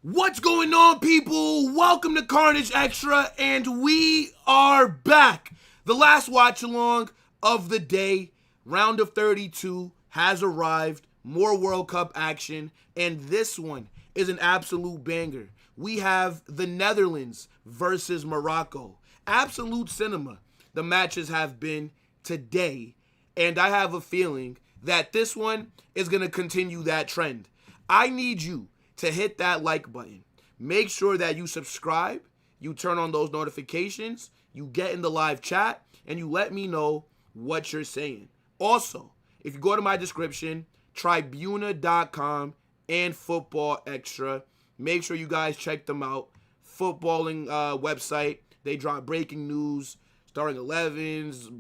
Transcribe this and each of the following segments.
What's going on, people? Welcome to Carnage Extra, and we are back. The last watch along of the day, round of 32, has arrived. More World Cup action, and this one is an absolute banger. We have the Netherlands versus Morocco. Absolute cinema. The matches have been today, and I have a feeling that this one is going to continue that trend. I need you to hit that like button. Make sure that you subscribe, you turn on those notifications, you get in the live chat, and you let me know what you're saying. Also, if you go to my description, tribuna.com and Football Extra, make sure you guys check them out. Footballing website. They drop breaking news, starting 11s,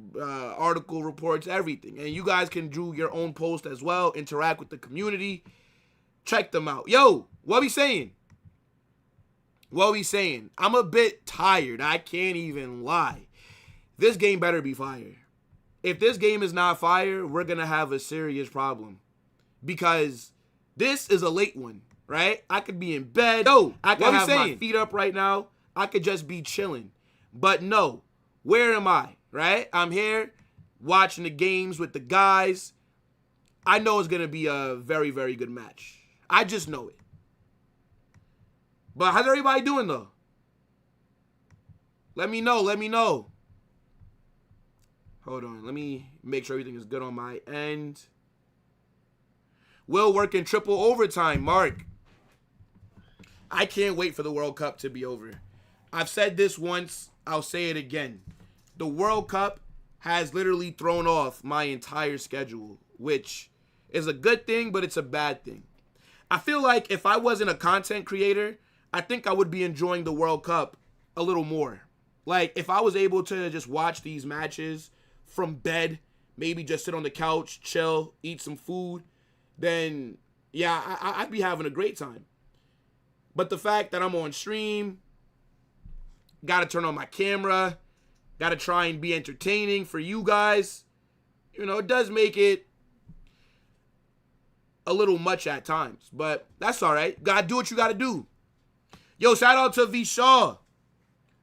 article reports, everything. And you guys can do your own post as well, interact with the community. Check them out. Yo, what we saying? What we saying? I'm a bit tired. I can't even lie. This game better be fire. If this game is not fire, we're going to have a serious problem. Because this is a late one, right? I could be in bed. Yo, I could have my feet up right now. I could just be chilling. But no, where am I, right? I'm here watching the games with the guys. I know it's going to be a very, very good match. I just know it. But how's everybody doing, though? Let me know. Let me know. Hold on. Let me make sure everything is good on my end. Will work in triple overtime, Mark. I can't wait for the World Cup to be over. I've said this once. I'll say it again. The World Cup has literally thrown off my entire schedule, which is a good thing, but it's a bad thing. I feel like if I wasn't a content creator, I think I would be enjoying the World Cup a little more. Like, if I was able to just watch these matches from bed, maybe just sit on the couch, chill, eat some food, then, yeah, I'd be having a great time. But the fact that I'm on stream, got to turn on my camera, got to try and be entertaining for you guys, it does make it a little much at times, but that's all right. Gotta do what you gotta do. Yo, shout out to V Shaw.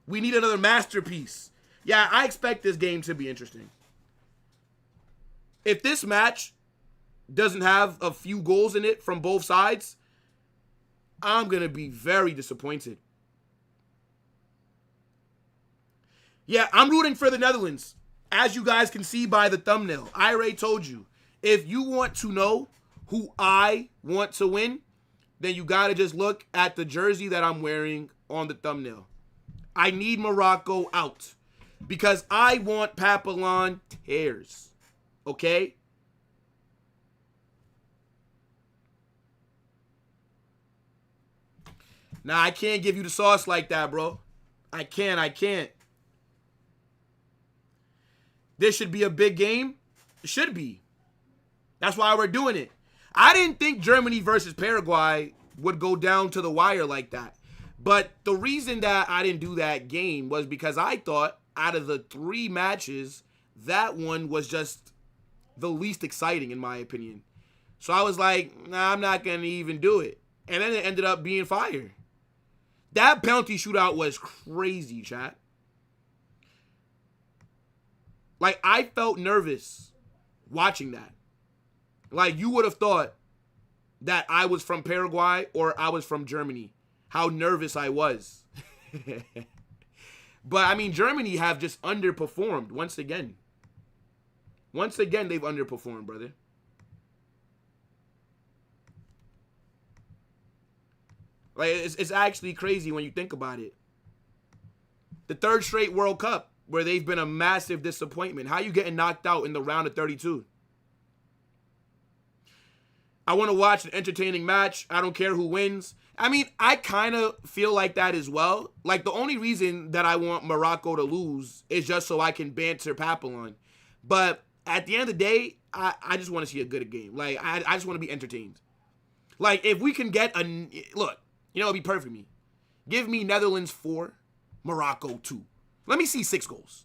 We need another masterpiece. Yeah, I expect this game to be interesting. If this match doesn't have a few goals in it from both sides, I'm gonna be very disappointed. Yeah, I'm rooting for the Netherlands. As you guys can see by the thumbnail, I already told you. If you want to know who I want to win, then you got to just look at the jersey that I'm wearing on the thumbnail. I need Morocco out because I want Papillon tears, okay? Nah, I can't give you the sauce like that, bro. I can't. This should be a big game. It should be. That's why we're doing it. I didn't think Germany versus Paraguay would go down to the wire like that. But the reason that I didn't do that game was because I thought out of the 3 matches, that one was just the least exciting in my opinion. So I was like, nah, I'm not going to even do it. And then it ended up being fire. That penalty shootout was crazy, chat. Like, I felt nervous watching that. Like, you would have thought that I was from Paraguay or I was from Germany. How nervous I was. But, I mean, Germany have just underperformed once again. Once again, they've underperformed, brother. Like, it's actually crazy when you think about it. The 3rd straight World Cup where they've been a massive disappointment. How you getting knocked out in the round of 32? I want to watch an entertaining match. I don't care who wins. I mean, I kind of feel like that as well. Like, the only reason that I want Morocco to lose is just so I can banter Papillon. But at the end of the day, I just want to see a good game. Like, I just want to be entertained. Like, if we can get a... Look, it'd be perfect for me. Give me Netherlands 4, Morocco 2. Let me see 6 goals.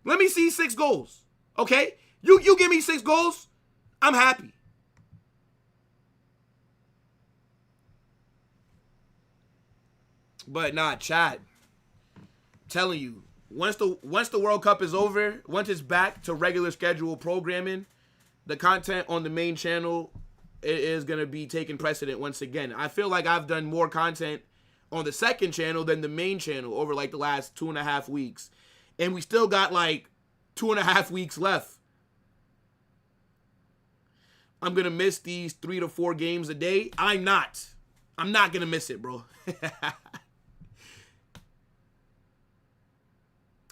Let me see 6 goals. Okay? You give me 6 goals, I'm happy. But nah, chat. Telling you, once the World Cup is over, once it's back to regular schedule programming, the content on the main channel is gonna be taking precedent once again. I feel like I've done more content on the second channel than the main channel over like the last 2.5 weeks, and we still got like 2.5 weeks left. I'm gonna miss these 3 to 4 games a day. I'm not gonna miss it, bro.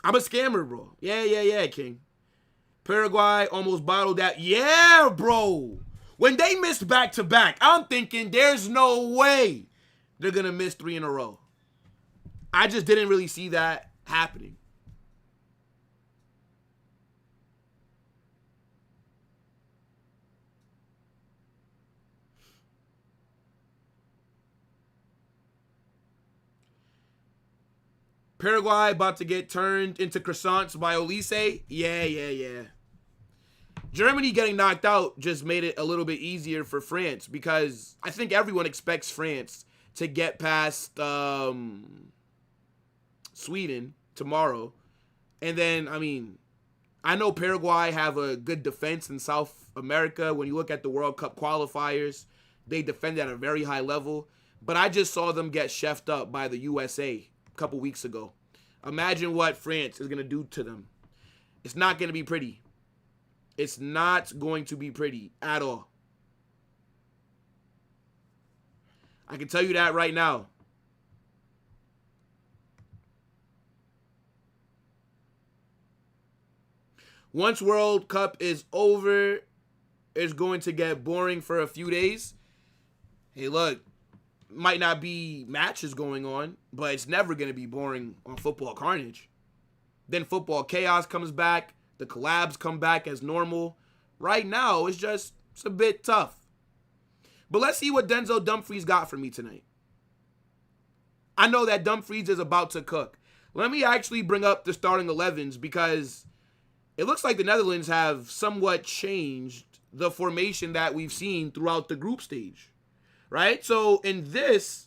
I'm a scammer, bro. Yeah, King. Paraguay almost bottled that. Yeah, bro. When they missed back-to-back, I'm thinking there's no way they're going to miss 3 in a row. I just didn't really see that happening. Paraguay about to get turned into croissants by Olise. Yeah. Germany getting knocked out just made it a little bit easier for France because I think everyone expects France to get past Sweden tomorrow. And then, I mean, I know Paraguay have a good defense in South America. When you look at the World Cup qualifiers, they defend at a very high level. But I just saw them get chefed up by the USA a couple weeks ago. Imagine what France is going to do to them. It's not going to be pretty. It's not going to be pretty at all. I can tell you that right now. Once World Cup is over, it's going to get boring for a few days. Hey, look, might not be matches going on, but it's never going to be boring on Football Carnage. Then Football Chaos comes back. The collabs come back as normal. Right now, it's a bit tough. But let's see what Denzel Dumfries got for me tonight. I know that Dumfries is about to cook. Let me actually bring up the starting 11s because it looks like the Netherlands have somewhat changed the formation that we've seen throughout the group stage. Right? So in this,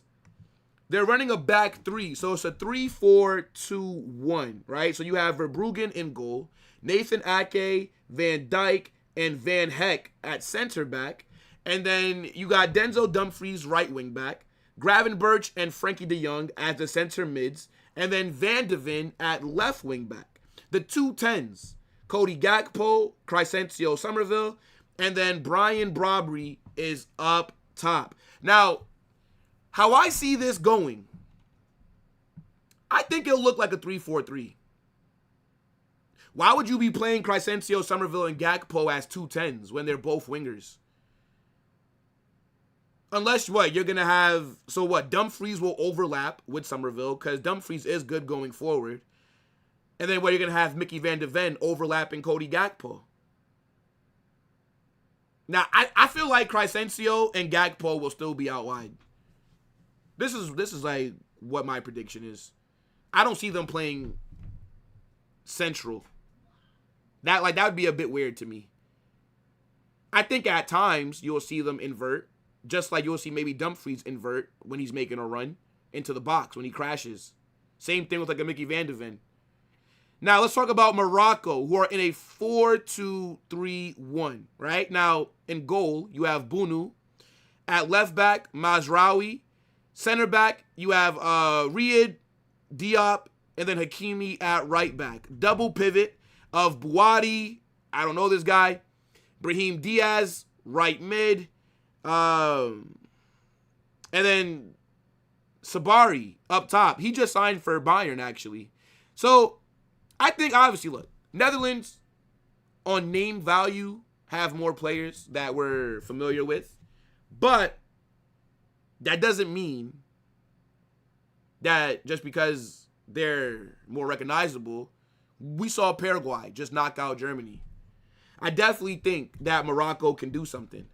they're running a back 3. So it's a 3-4-2-1. Right? So you have Verbruggen in goal. Nathan Ake, Van Dijk, and Van Heck at center back. And then you got Denzel Dumfries, right wing back. Gravenberch and Frankie de Jong as the center mids. And then Van de Ven at left wing back. The 2 10s, Cody Gakpo, Crescencio Somerville, and then Brian Brobry is up top. Now, how I see this going, I think it'll look like a 3-4-3. Why would you be playing Crescencio, Somerville, and Gakpo as 2 10s when they're both wingers? Unless, you're going to have... So, Dumfries will overlap with Somerville because Dumfries is good going forward. And then, you're going to have Mickey Van de Ven overlapping Cody Gakpo. Now, I feel like Crescencio and Gakpo will still be out wide. This is like what my prediction is. I don't see them playing central. That would be a bit weird to me. I think at times you'll see them invert, just like you'll see maybe Dumfries invert when he's making a run into the box when he crashes. Same thing with like a Mickey Van de Ven. Now let's talk about Morocco, who are in a 4-2-3-1. Right now in goal you have Bunu, at left back Mazraoui, center back you have Riyad, Diop, and then Hakimi at right back. Double pivot of Bouadi, I don't know this guy, Brahim Diaz, right mid, and then Sabari up top. He just signed for Bayern, actually. So, I think, obviously, look, Netherlands, on name value, have more players that we're familiar with, but that doesn't mean that just because they're more recognizable, we saw Paraguay just knock out Germany. I definitely think that Morocco can do something.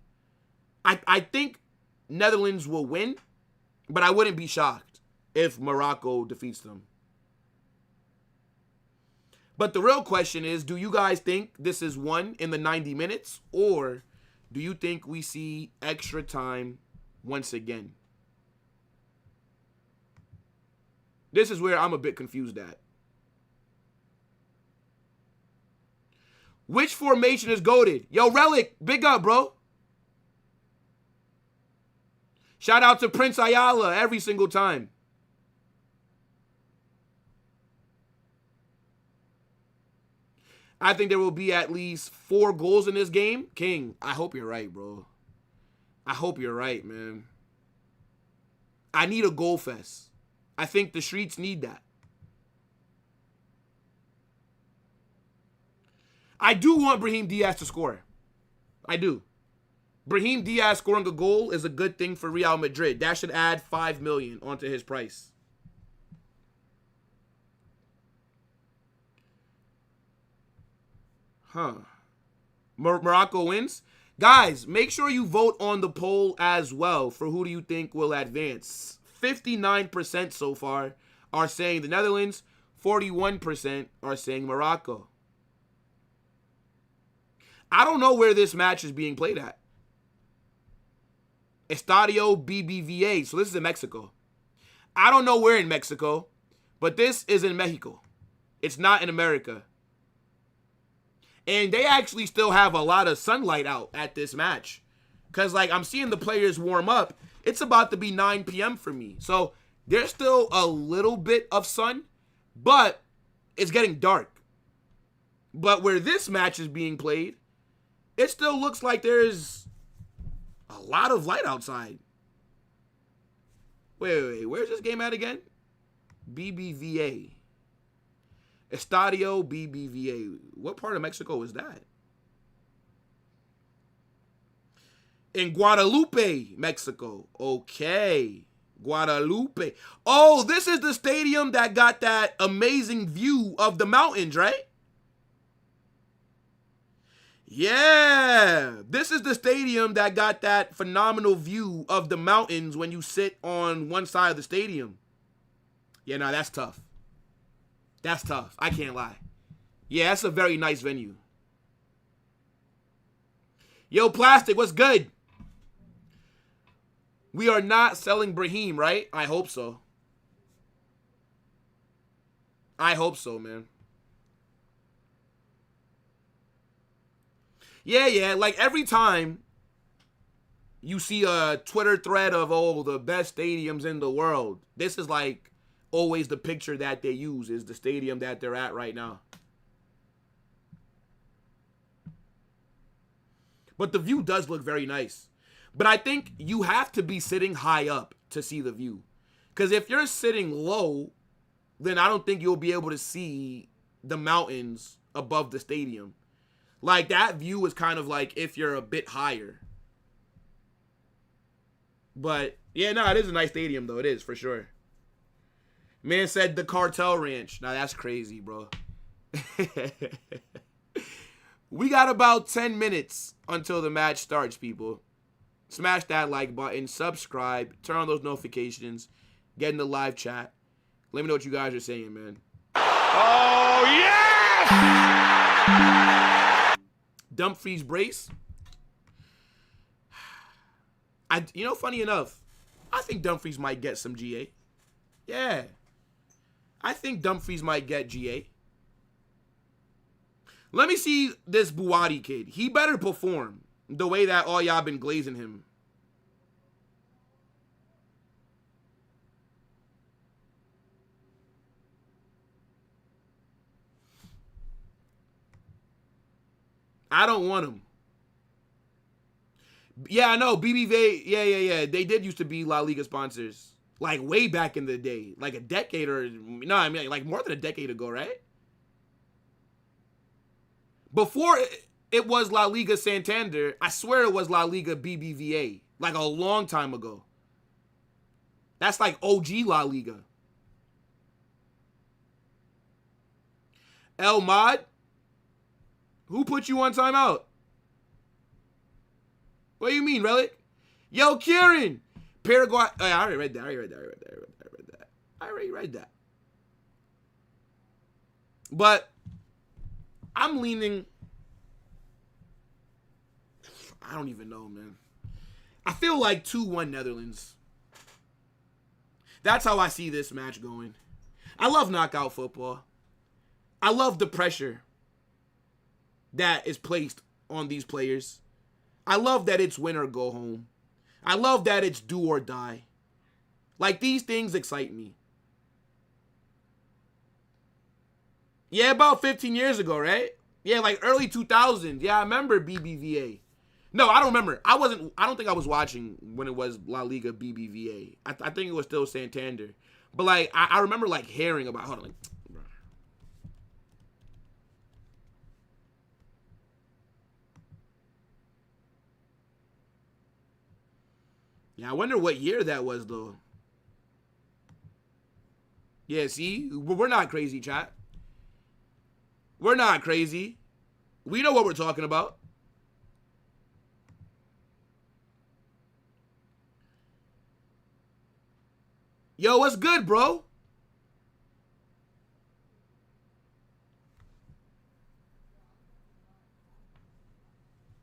I think Netherlands will win, but I wouldn't be shocked if Morocco defeats them. But the real question is, do you guys think this is won in the 90 minutes, or do you think we see extra time once again? This is where I'm a bit confused at. Which formation is goated? Yo, Relic, big up, bro. Shout out to Prince Ayala every single time. I think there will be at least 4 goals in this game. King, I hope you're right, bro. I hope you're right, man. I need a goal fest. I think the streets need that. I do want Brahim Diaz to score. I do. Brahim Diaz scoring a goal is a good thing for Real Madrid. That should add $5 million onto his price. Huh. Morocco wins? Guys, make sure you vote on the poll as well for who do you think will advance. 59% so far are saying the Netherlands. 41% are saying Morocco. I don't know where this match is being played at. Estadio BBVA. So this is in Mexico. I don't know where in Mexico, but this is in Mexico. It's not in America. And they actually still have a lot of sunlight out at this match. Because, like, I'm seeing the players warm up. It's about to be 9 p.m. for me. So there's still a little bit of sun, but it's getting dark. But where this match is being played, it still looks like there's a lot of light outside. Wait. Where's this game at again? BBVA. Estadio BBVA. What part of Mexico is that? In Guadalupe, Mexico. Okay. Guadalupe. Oh, this is the stadium that got that amazing view of the mountains, right? Yeah. This is the stadium that got that phenomenal view of the mountains when you sit on one side of the stadium. Yeah, no, that's tough. That's tough. I can't lie. Yeah, that's a very nice venue. Yo, Plastic, what's good? We are not selling Brahim, right? I hope so. I hope so, man. Yeah. Like, every time you see a Twitter thread of, oh, the best stadiums in the world, this is like always the picture that they use is the stadium that they're at right now. But the view does look very nice. But I think you have to be sitting high up to see the view. Because if you're sitting low, then I don't think you'll be able to see the mountains above the stadium. Like, that view is kind of like if you're a bit higher. But, yeah, no, it is a nice stadium, though. It is, for sure. Man said the Cartel Ranch. Now, that's crazy, bro. We got about 10 minutes until the match starts, people. Smash that like button, subscribe, turn on those notifications, get in the live chat. Let me know what you guys are saying, man. Oh, yeah! Dumfries brace. Funny enough, I think Dumfries might get some GA. Yeah. I think Dumfries might get GA. Let me see this Buwadi kid. He better perform the way that all y'all been glazing him. I don't want him. Yeah, I know. BBVA, yeah. They did used to be La Liga sponsors. Like, way back in the day. Like a decade like more than a decade ago, right? Before it was La Liga Santander, I swear it was La Liga BBVA. Like a long time ago. That's like OG La Liga. El Mod? Who put you on timeout? What do you mean, Relic? Yo, Kieran! Paraguay. Oh, I already read that. I already read that. But I'm leaning. I don't even know, man. I feel like 2-1 Netherlands. That's how I see this match going. I love knockout football. I love the pressure that is placed on these players. I love that it's win or go home. I love that it's do or die. Like, these things excite me. Yeah, about 15 years ago, right? Yeah, like early 2000s. Yeah, I remember BBVA. No, I don't remember. I don't think I was watching when it was La Liga BBVA. I think it was still Santander. But, like, I remember, like, hearing about, hold on, like, bro. Yeah, I wonder what year that was, though. Yeah, see? We're not crazy, chat. We're not crazy. We know what we're talking about. Yo, what's good, bro?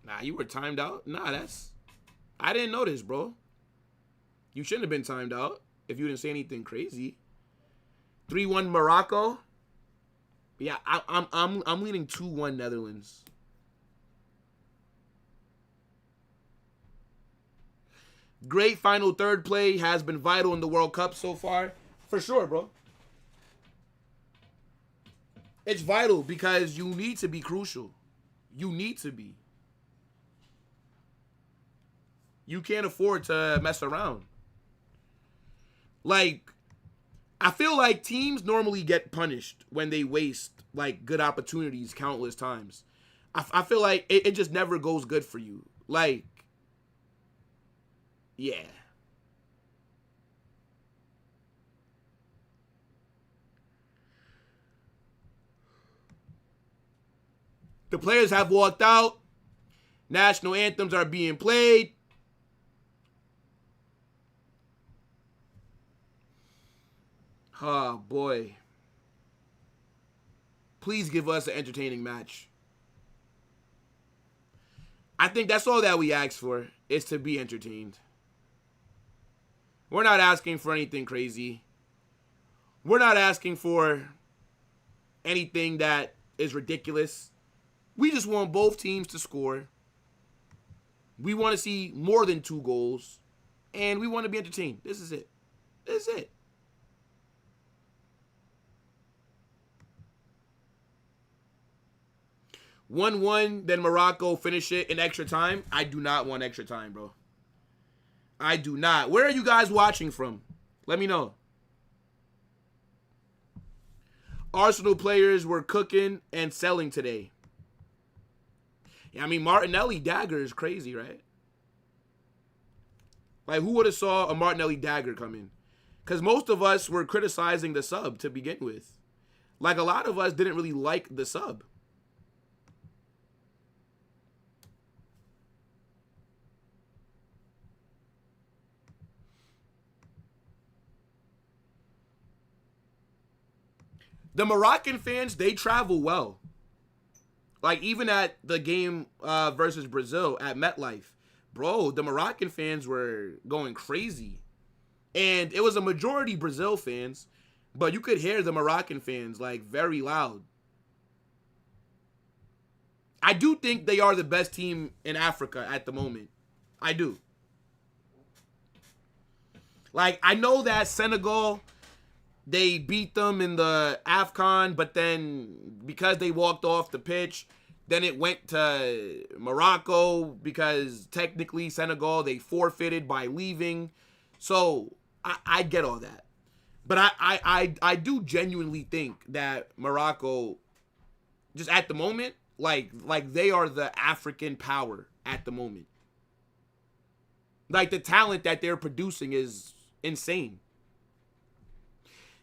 Nah, you were timed out? Nah, I didn't notice, bro. You shouldn't have been timed out if you didn't say anything crazy. 3-1 Morocco. Yeah, I'm leaning 2-1 Netherlands. Great final third play has been vital in the World Cup so far. For sure, bro. It's vital because you need to be crucial. You need to be. You can't afford to mess around. Like, I feel like teams normally get punished when they waste, like, good opportunities countless times. I feel like it just never goes good for you. Like, yeah. The players have walked out. National anthems are being played. Oh, boy. Please give us an entertaining match. I think that's all that we ask for, is to be entertained. We're not asking for anything crazy. We're not asking for anything that is ridiculous. We just want both teams to score. We want to see more than 2 goals. And we want to be entertained. This is it. This is it. One, then Morocco finish it in extra time. I do not want extra time, bro. I do not. Where are you guys watching from? Let me know. Arsenal players were cooking and selling today. Yeah, I mean, Martinelli dagger is crazy, right? Like, who would have saw a Martinelli dagger come in? Because most of us were criticizing the sub to begin with. Like, a lot of us didn't really like the sub. The Moroccan fans, they travel well. Like, even at the game versus Brazil at MetLife, bro, the Moroccan fans were going crazy. And it was a majority Brazil fans, but you could hear the Moroccan fans, like, very loud. I do think they are the best team in Africa at the moment. I do. Like, I know that Senegal, they beat them in the AFCON, but then because they walked off the pitch, then it went to Morocco because technically Senegal, they forfeited by leaving. So I get all that. But I do genuinely think that Morocco, just at the moment, like they are the African power at the moment. Like, the talent that they're producing is insane.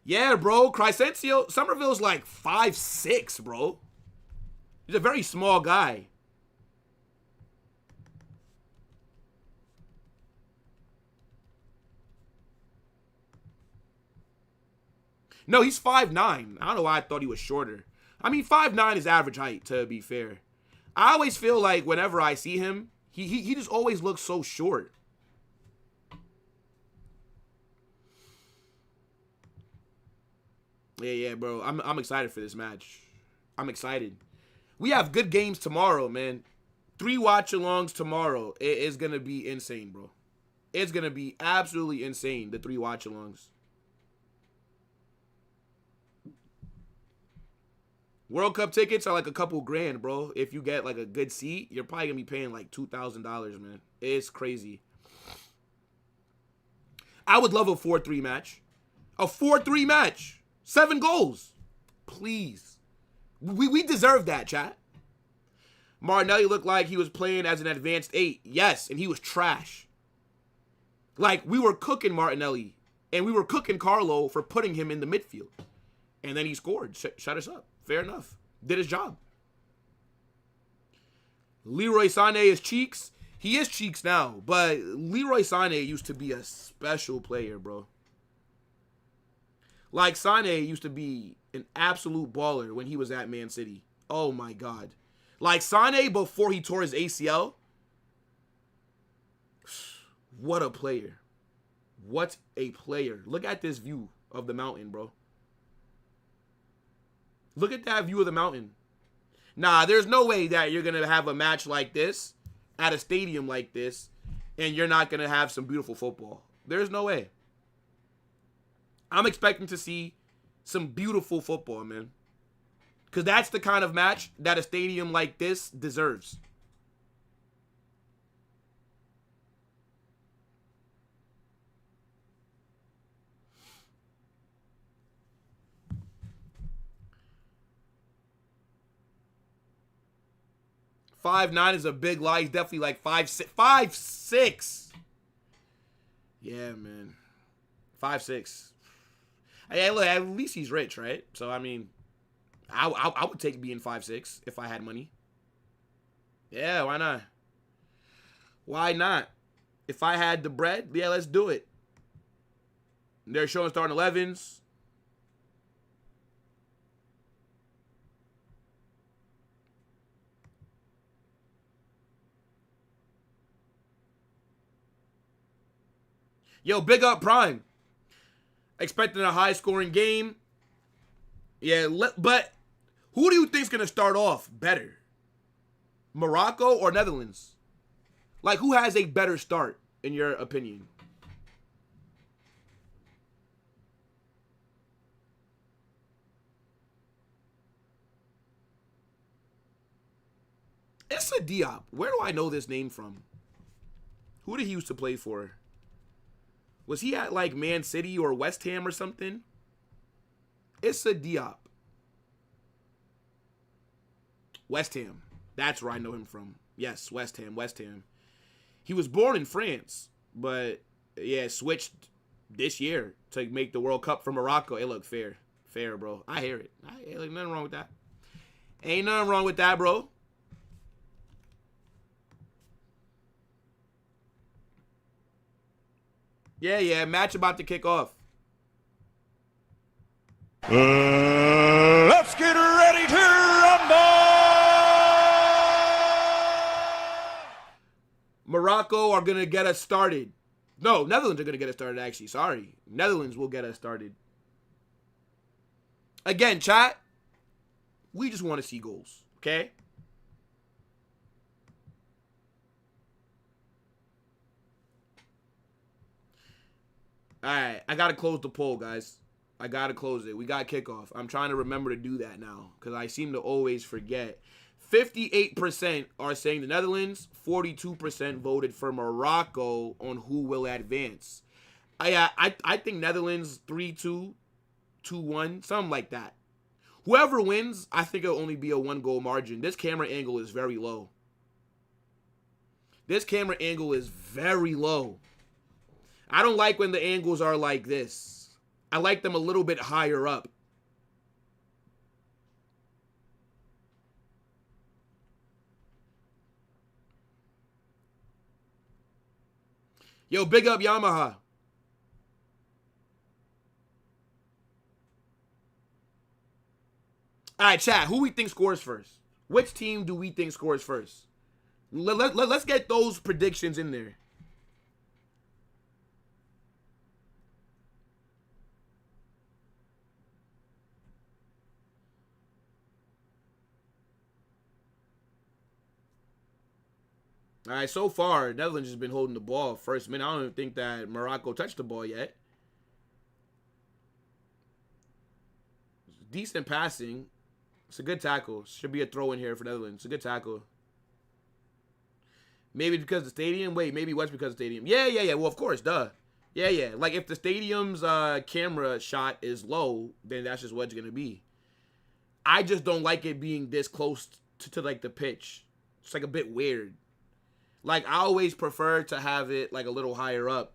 Yeah, bro. Crescencio, Somerville's like 5'6", bro. He's a very small guy. No, he's 5'9". I don't know why I thought he was shorter. I mean, 5'9" is average height, to be fair. I always feel like whenever I see him, he just always looks so short. Yeah, bro. I'm excited for this match. I'm excited. We have good games tomorrow, man. 3 watch-alongs tomorrow. It is going to be insane, bro. It's going to be absolutely insane, the 3 watch-alongs. World Cup tickets are like a couple grand, bro. If you get like a good seat, you're probably going to be paying like $2,000, man. It's crazy. I would love a 4-3 match. A 4-3 match. 7 goals. Please. We deserve that, chat. Martinelli looked like he was playing as an advanced 8. Yes, and he was trash. Like, we were cooking Martinelli. And we were cooking Carlo for putting him in the midfield. And then he scored. Shut us up. Fair enough. Did his job. Leroy Sané is cheeks. He is cheeks now. But Leroy Sané used to be a special player, bro. Like, Sané used to be an absolute baller when he was at Man City. Oh, my God. Like, Sané before he tore his ACL. What a player. What a player. Look at this view of the mountain, bro. Look at that view of the mountain. Nah, there's no way that you're going to have a match like this at a stadium like this and you're not going to have some beautiful football. There's no way. I'm expecting to see some beautiful football, man. Because that's the kind of match that a stadium like this deserves. $5'9" is a big lie. He's definitely like 5'6". 5'6". Yeah, man. 5'6". Hey, look, at least he's rich, right? So, I mean, I would take being 5'6" if I had money. Yeah, why not? Why not? If I had the bread, yeah, let's do it. They're showing starting 11s. Yo, big up Prime. Expecting a high-scoring game. Yeah, but who do you think's going to start off better? Morocco or Netherlands? Like, who has a better start, in your opinion? Issa Diop. Where do I know this name from? Who did he used to play for? Was he at, like, Man City or West Ham or something? Issa Diop. West Ham. That's where I know him from. Yes, West Ham, West Ham. He was born in France, but, yeah, switched this year to make the World Cup for Morocco. It looked fair. Fair, bro. I hear it. Ain't nothing wrong with that. Ain't nothing wrong with that, bro. Yeah, match about to kick off. Let's get ready to rumble! Morocco are going to get us started. No, Netherlands are going to get us started, actually. Sorry. Netherlands will get us started. Again, chat, we just want to see goals, okay? All right, I got to close the poll, guys. I got to close it. We got kickoff. I'm trying to remember to do that now because I seem to always forget. 58% are saying the Netherlands. 42% voted for Morocco on who will advance. I think Netherlands 3-2, 2-1, something like that. Whoever wins, I think it'll only be a 1-goal margin. This camera angle is very low. This camera angle is very low. I don't like when the angles are like this. I like them a little bit higher up. Yo, big up Yamaha. All right, chat. Who we think scores first? Which team do we think scores first? Let's get those predictions in there. All right, so far, Netherlands has been holding the ball first minute. I don't even think that Morocco touched the ball yet. Decent passing. It's a good tackle. Should be a throw in here for Netherlands. It's a good tackle. Maybe because of the stadium? Wait, maybe what's because of the stadium? Yeah. Well, of course, duh. Yeah. Like, if the stadium's camera shot is low, then that's just what it's going to be. I just don't like it being this close to like, the pitch. It's, like, a bit weird. Like, I always prefer to have it, like, a little higher up.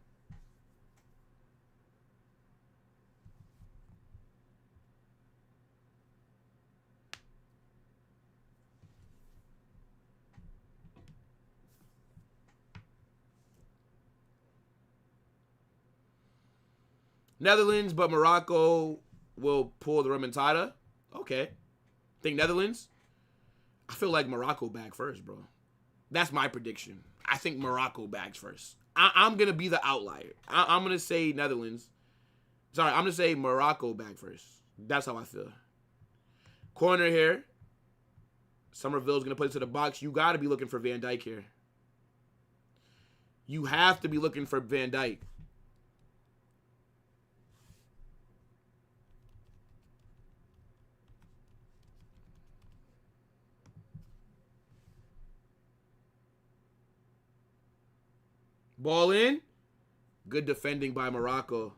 Netherlands, but Morocco will pull the remontada. Okay. Think Netherlands? I feel like Morocco bag first, bro. That's my prediction. I think Morocco bags first. I'm going to be the outlier. I'm going to say Netherlands. Sorry, I'm going to say Morocco bag first. That's how I feel. Corner here. Somerville's going to put it to the box. You got to be looking for Van Dijk here. You have to be looking for Van Dijk. Ball in. Good defending by Morocco.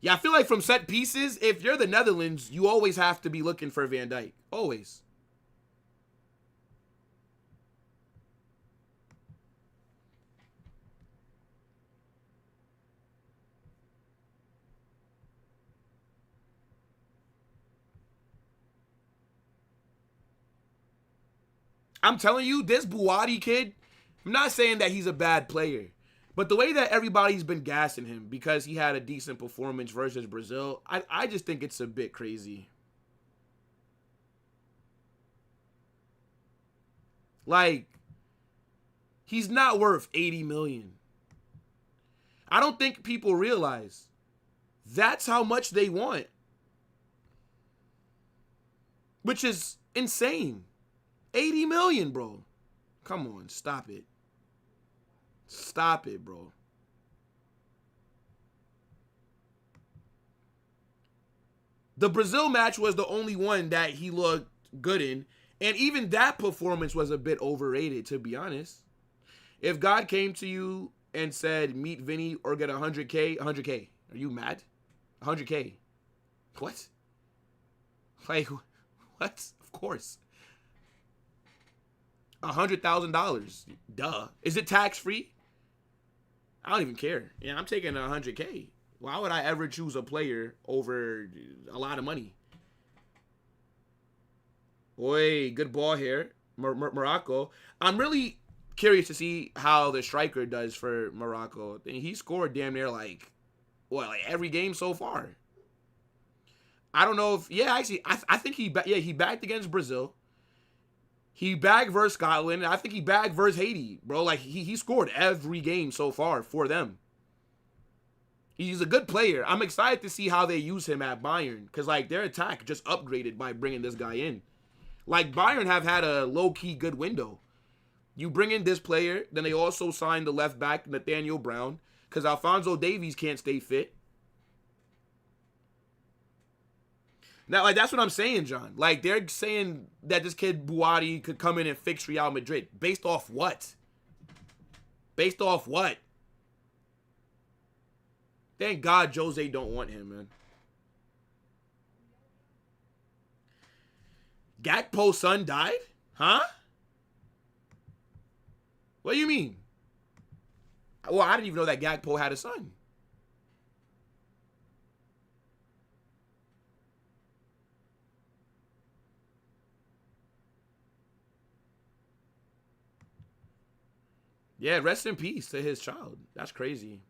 Yeah, I feel like from set pieces, if you're the Netherlands, you always have to be looking for Van Dijk. Always. I'm telling you, this Buwadi kid, I'm not saying that he's a bad player, but the way that everybody's been gassing him because he had a decent performance versus Brazil, I just think it's a bit crazy. Like, he's not worth 80 million. I don't think people realize that's how much they want, which is insane. 80 million, bro. Come on, stop it. Stop it, bro. The Brazil match was the only one that he looked good in, and even that performance was a bit overrated, to be honest. If God came to you and said, meet Vinny or get 100K, 100K. Are you mad? 100K. What? Like, what? Of course. $100,000. Duh. Is it tax free? I don't even care. Yeah, I'm taking 100K. Why would I ever choose a player over a lot of money? Boy, good ball here. Morocco. I'm really curious to see how the striker does for Morocco. He scored damn near like every game so far. I don't know if, actually, I think he backed against Brazil. He bagged versus Scotland. I think he bagged versus Haiti, bro. Like, he scored every game so far for them. He's a good player. I'm excited to see how they use him at Bayern. Because, like, their attack just upgraded by bringing this guy in. Like, Bayern have had a low-key good window. You bring in this player, then they also signed the left back, Nathaniel Brown. Because Alphonso Davies can't stay fit. Now, like, that's what I'm saying, John. Like, they're saying that this kid Buwadi could come in and fix Real Madrid. Based off what? Based off what? Thank God Jose don't want him, man. Gakpo's son died? Huh? What do you mean? Well, I didn't even know that Gakpo had a son. Yeah, rest in peace to his child. That's crazy.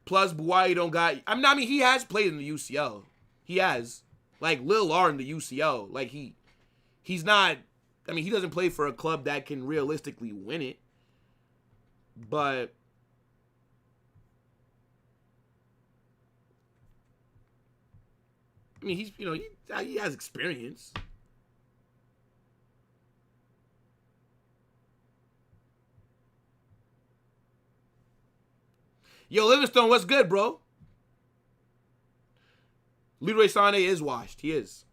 Plus, Buwadi don't got... I mean, he has played in the UCL. He has. Like, Lil R in the UCL. Like, he's not... I mean, he doesn't play for a club that can realistically win it. But... I mean, he has experience. Yo, Livingstone, what's good, bro? Leroy Sané is washed. He is.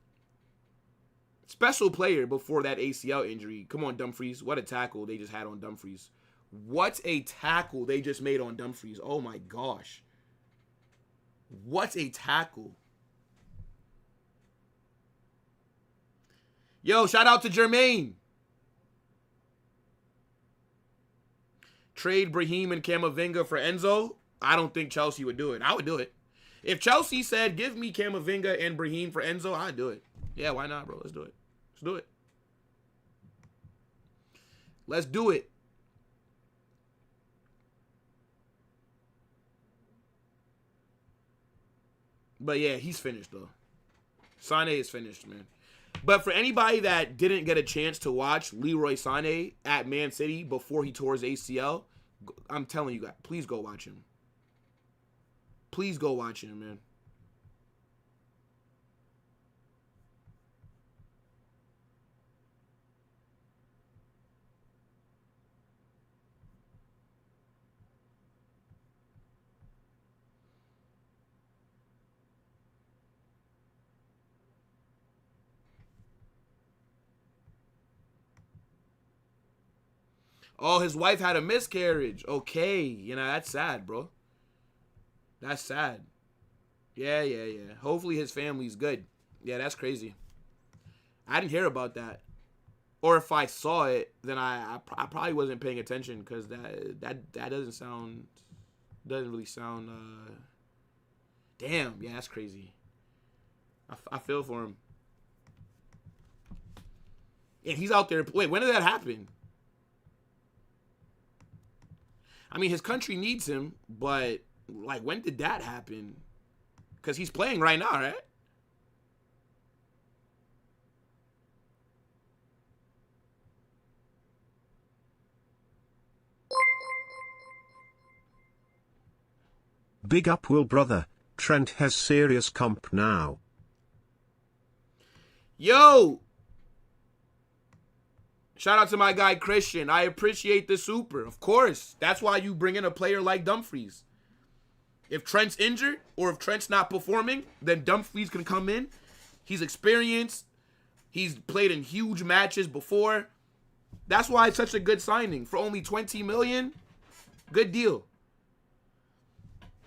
Special player before that ACL injury. Come on, Dumfries. What a tackle they just had on Dumfries. What a tackle they just made on Dumfries. Oh, my gosh. What a tackle. Yo, shout out to Jermaine. Trade Brahim and Camavinga for Enzo. I don't think Chelsea would do it. I would do it. If Chelsea said, give me Camavinga and Brahim for Enzo, I'd do it. Yeah, why not, bro? Let's do it. Let's do it. Let's do it. But yeah, he's finished, though. Sané is finished, man. But for anybody that didn't get a chance to watch Leroy Sané at Man City before he tore his ACL, I'm telling you guys, please go watch him. Please go watch him, man. Oh, his wife had a miscarriage. Okay. You know, that's sad, bro. That's sad. Yeah. Hopefully his family's good. Yeah, that's crazy. I didn't hear about that. Or if I saw it, then I probably wasn't paying attention because that doesn't really sound, damn. Yeah, that's crazy. I feel for him. And he's out there. Wait, when did that happen? I mean, his country needs him, but, like, when did that happen? Because he's playing right now, right? Big up, Will, brother. Trent has serious comp now. Yo! Shout out to my guy Christian. I appreciate the super. Of course. That's why you bring in a player like Dumfries. If Trent's injured or if Trent's not performing, then Dumfries can come in. He's experienced. He's played in huge matches before. That's why it's such a good signing. For only $20 million, good deal.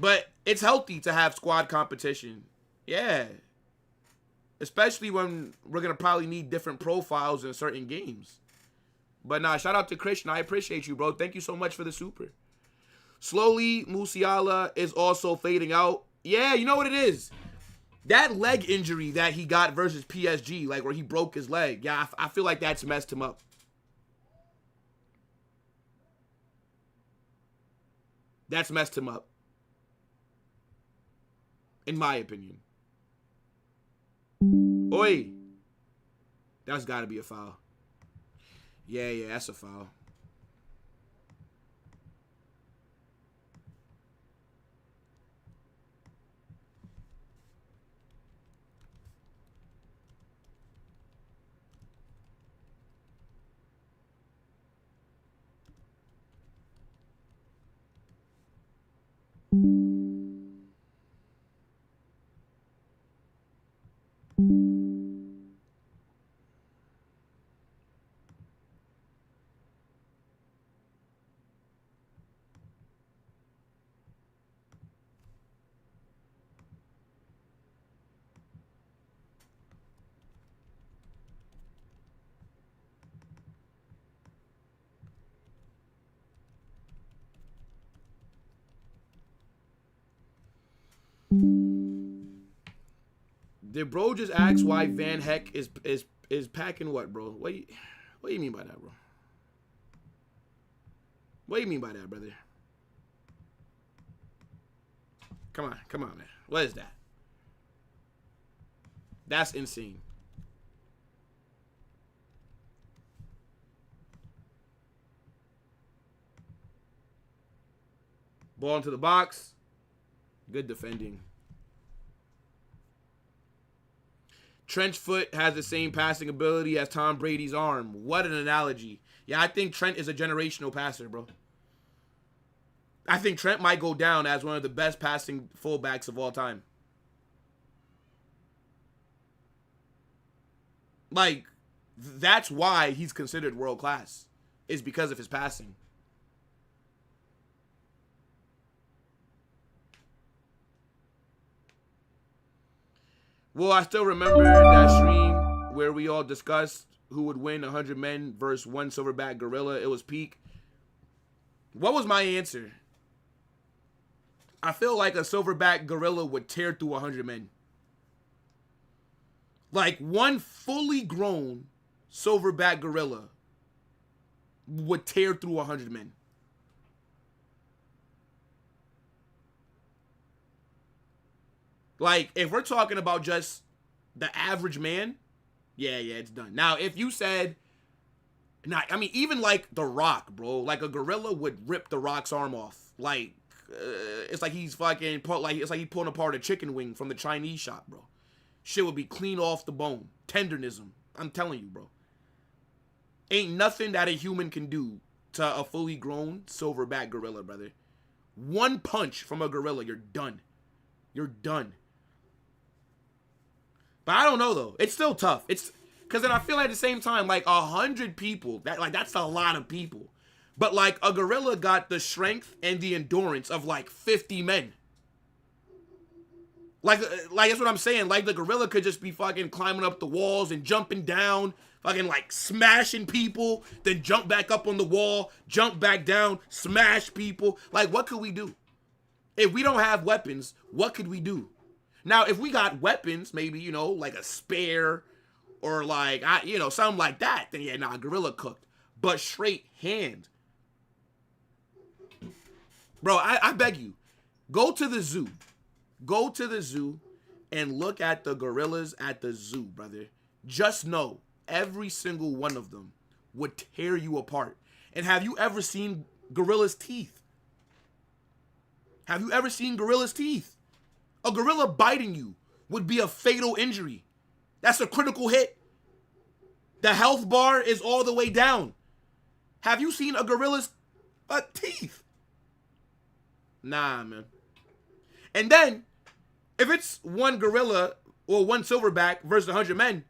But it's healthy to have squad competition. Yeah. Especially when we're going to probably need different profiles in certain games. But nah, shout out to Christian. I appreciate you, bro. Thank you so much for the super. Slowly, Musiala is also fading out. Yeah, you know what it is? That leg injury that he got versus PSG, like where he broke his leg. Yeah, I feel like that's messed him up. That's messed him up. In my opinion. Oi. That's got to be a foul. Yeah, that's a foul. Did bro just ask why Van Heck is packing what, bro? What do you mean by that, bro? What do you mean by that, brother? Come on, man. What is that? That's insane. Ball into the box. Good defending. Trent's foot has the same passing ability as Tom Brady's arm. What an analogy. Yeah, I think Trent is a generational passer, bro. I think Trent might go down as one of the best passing fullbacks of all time. Like, that's why he's considered world class. Is because of his passing. Well, I still remember that stream where we all discussed who would win 100 men versus one silverback gorilla. It was peak. What was my answer? I feel like a silverback gorilla would tear through 100 men. Like, one fully grown silverback gorilla would tear through 100 men. Like, if we're talking about just the average man, yeah, it's done. Now, if you said, I mean, even like The Rock, bro, like a gorilla would rip The Rock's arm off. Like, it's like he's fucking, it's like he's pulling apart a chicken wing from the Chinese shop, bro. Shit would be clean off the bone. Tendernism. I'm telling you, bro. Ain't nothing that a human can do to a fully grown silverback gorilla, brother. One punch from a gorilla, you're done. You're done. But I don't know, though. It's still tough. It's because then I feel like at the same time, like 100 people, that's a lot of people. But like a gorilla got the strength and the endurance of like 50 men. Like that's what I'm saying. Like the gorilla could just be fucking climbing up the walls and jumping down, fucking like smashing people, then jump back up on the wall, jump back down, smash people. Like, what could we do? If we don't have weapons, what could we do? Now, if we got weapons, maybe, you know, like a spear or like, something like that, then yeah, gorilla cooked. But straight hand. Bro, I beg you, go to the zoo. Go to the zoo and look at the gorillas at the zoo, brother. Just know every single one of them would tear you apart. And have you ever seen gorillas' teeth? Have you ever seen gorillas' teeth? A gorilla biting you would be a fatal injury. That's a critical hit. The health bar is all the way down. Have you seen a gorilla's teeth? Nah, man. And then, if it's one gorilla or one silverback versus 100 men,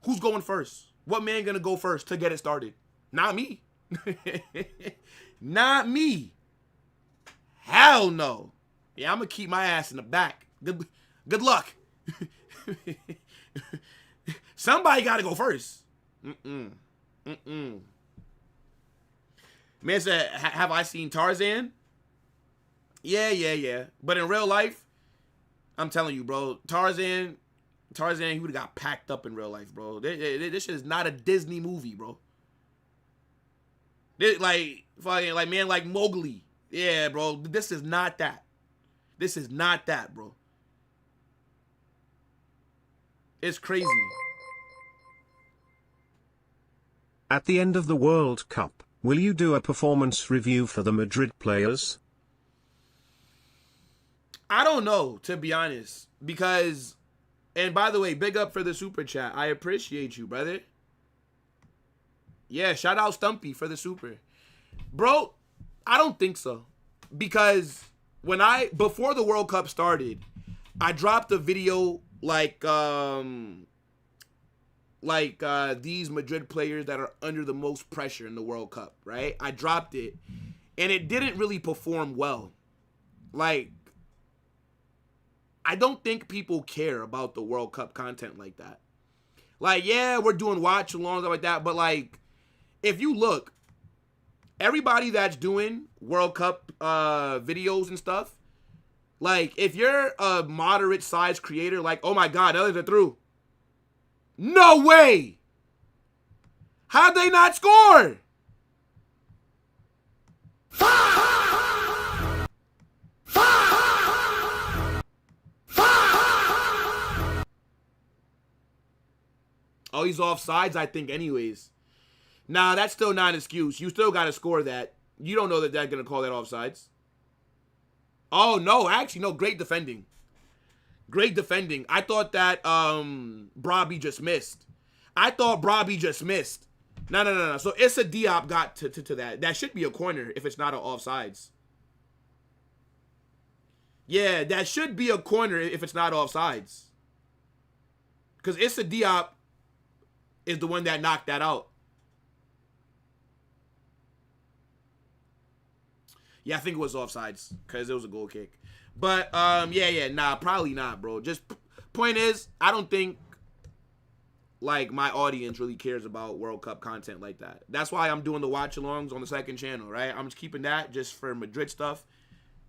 who's going first? What man gonna go first to get it started? Not me. Not me. Hell no. Yeah, I'm gonna keep my ass in the back. Good luck. Somebody gotta go first. Man said, have I seen Tarzan? Yeah. But in real life, I'm telling you, bro, Tarzan, he would have got packed up in real life, bro. This shit is not a Disney movie, bro. Like Mowgli. Yeah, bro. This is not that. This is not that, bro. It's crazy. At the end of the World Cup, will you do a performance review for the Madrid players? I don't know, to be honest, because, and by the way, big up for the super chat. I appreciate you, brother. Yeah, shout out Stumpy for the super. Bro, I don't think so, because before the World Cup started, I dropped a video these Madrid players that are under the most pressure in the World Cup, right? I dropped it, and it didn't really perform well. Like, I don't think people care about the World Cup content like that. Like, yeah, we're doing watch-alongs like that, but like, if you look, everybody that's doing World Cup videos and stuff, like, if you're a moderate-sized creator, like, oh my God, others are through. No way! How'd they not score? Oh, he's offsides, I think, anyways. Nah, that's still not an excuse. You still got to score that. You don't know that they're going to call that offsides. Oh, no. Actually, no. Great defending. Great defending. I thought that Brobby just missed. I thought Brobby just missed. No. So Issa Diop got to that. That should be a corner if it's not an offsides. Yeah, that should be a corner if it's not offsides. Because Issa Diop is the one that knocked that out. Yeah, I think it was offsides because it was a goal kick. But, probably not, bro. Just, point is, I don't think, like, my audience really cares about World Cup content like that. That's why I'm doing the watch-alongs on the second channel, right? I'm just keeping that just for Madrid stuff.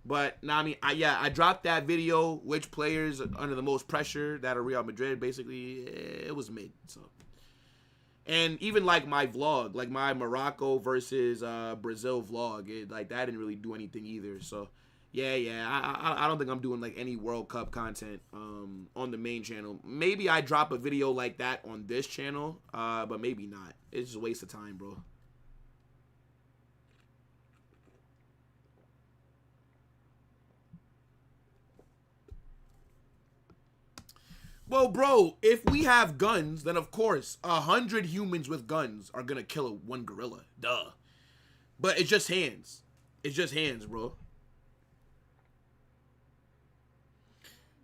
But, I dropped that video, which players are under the most pressure that are Real Madrid. Basically, it was mid, so. And even, like, my vlog, like my Morocco versus Brazil vlog, that didn't really do anything either. So, I don't think I'm doing, like, any World Cup content on the main channel. Maybe I drop a video like that on this channel, but maybe not. It's just a waste of time, bro. Well, bro, if we have guns, then of course 100 humans with guns are gonna kill one gorilla. Duh. But it's just hands. It's just hands, bro.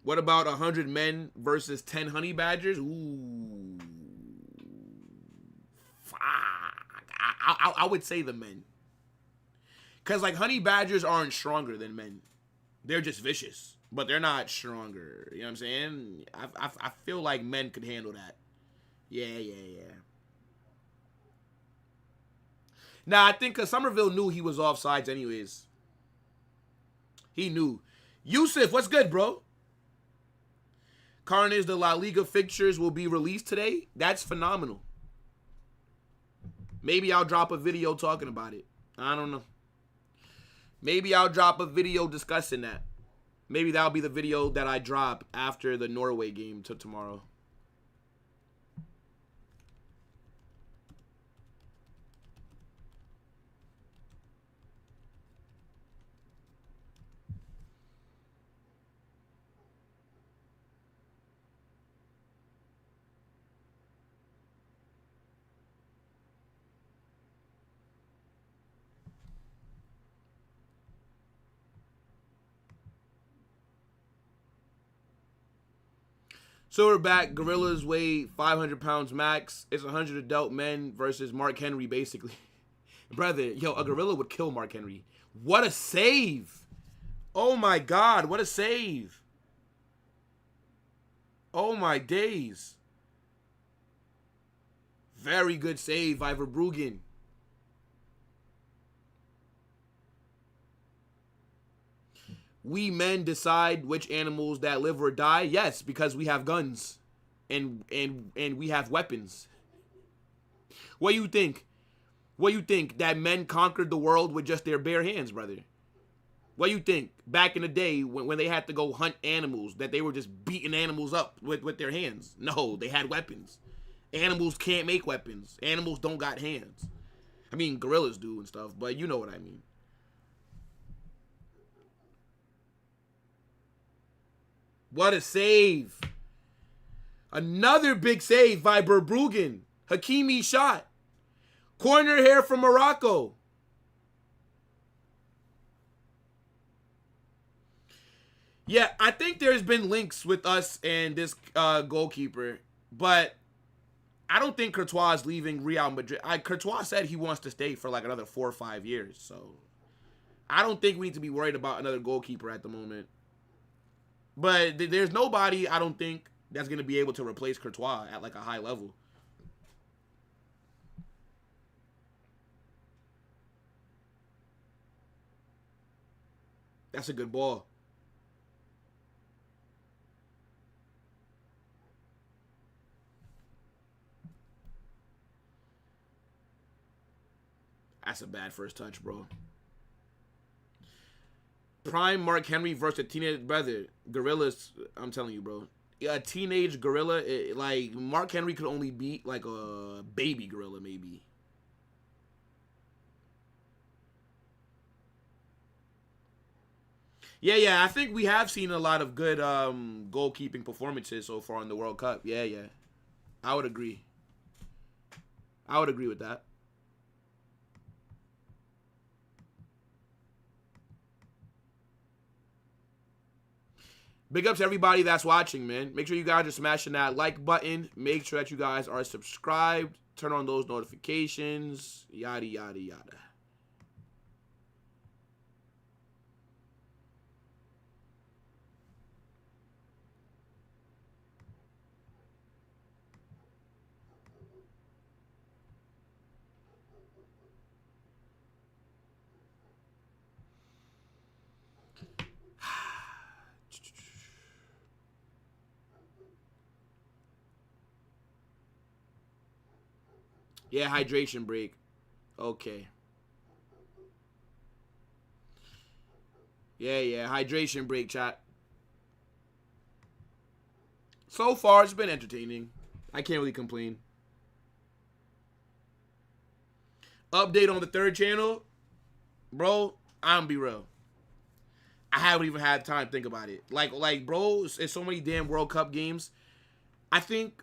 What about 100 men versus 10 honey badgers? Ooh. Fuck. I would say the men. Because, like, honey badgers aren't stronger than men. They're just vicious. But they're not stronger. You know what I'm saying? I feel like men could handle that. Yeah. Nah, I think because Somerville knew he was offsides anyways. He knew. Yusuf, what's good, bro? Carnage, the La Liga fixtures will be released today. That's phenomenal. Maybe I'll drop a video talking about it. I don't know. Maybe I'll drop a video discussing that. Maybe that'll be the video that I drop after the Norway game tomorrow. Silverback gorillas weigh 500 pounds max. It's 100 adult men versus Mark Henry, basically. Brother, yo, a gorilla would kill Mark Henry. What a save. Oh, my God. What a save. Oh, my days. Very good save by Verbruggen. We men decide which animals that live or die. Yes, because we have guns, and we have weapons. What do you think? What do you think? That men conquered the world with just their bare hands, brother? What do you think? Back in the day when they had to go hunt animals, that they were just beating animals up with their hands? No, they had weapons. Animals can't make weapons. Animals don't got hands. I mean, gorillas do and stuff, but you know what I mean. What a save. Another big save by Verbruggen. Hakimi shot. Corner here from Morocco. Yeah, I think there's been links with us and this goalkeeper, but I don't think Courtois is leaving Real Madrid. Courtois said he wants to stay for like another 4 or 5 years, so I don't think we need to be worried about another goalkeeper at the moment. But there's nobody, I don't think, that's going to be able to replace Courtois at like a high level. That's a good ball. That's a bad first touch, bro. Prime Mark Henry versus a teenage brother. Gorillas, I'm telling you, bro. A teenage gorilla, like, Mark Henry could only beat, like, a baby gorilla, maybe. Yeah. I think we have seen a lot of good goalkeeping performances so far in the World Cup. Yeah. I would agree. I would agree with that. Big ups to everybody that's watching, man. Make sure you guys are smashing that like button. Make sure that you guys are subscribed. Turn on those notifications. Yada, yada, yada. Yeah, hydration break. Okay. Yeah, hydration break, chat. So far, it's been entertaining. I can't really complain. Update on the third channel. Bro, I'm gonna be real. I haven't even had time to think about it. Like, bro, it's so many damn World Cup games. I think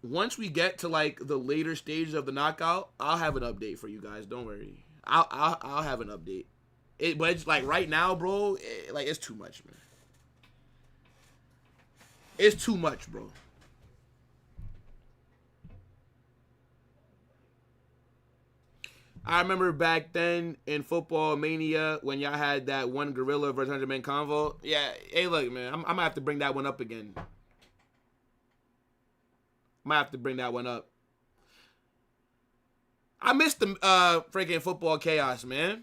once we get to like the later stages of the knockout, I'll have an update for you guys. Don't worry. I'll have an update. But it's like right now, bro. It's too much, man. It's too much, bro. I remember back then in Football Mania when y'all had that one gorilla versus 100-man convo. Yeah, hey, look, man, I'm gonna have to bring that one up again. Might have to bring that one up. I missed the freaking football chaos, man.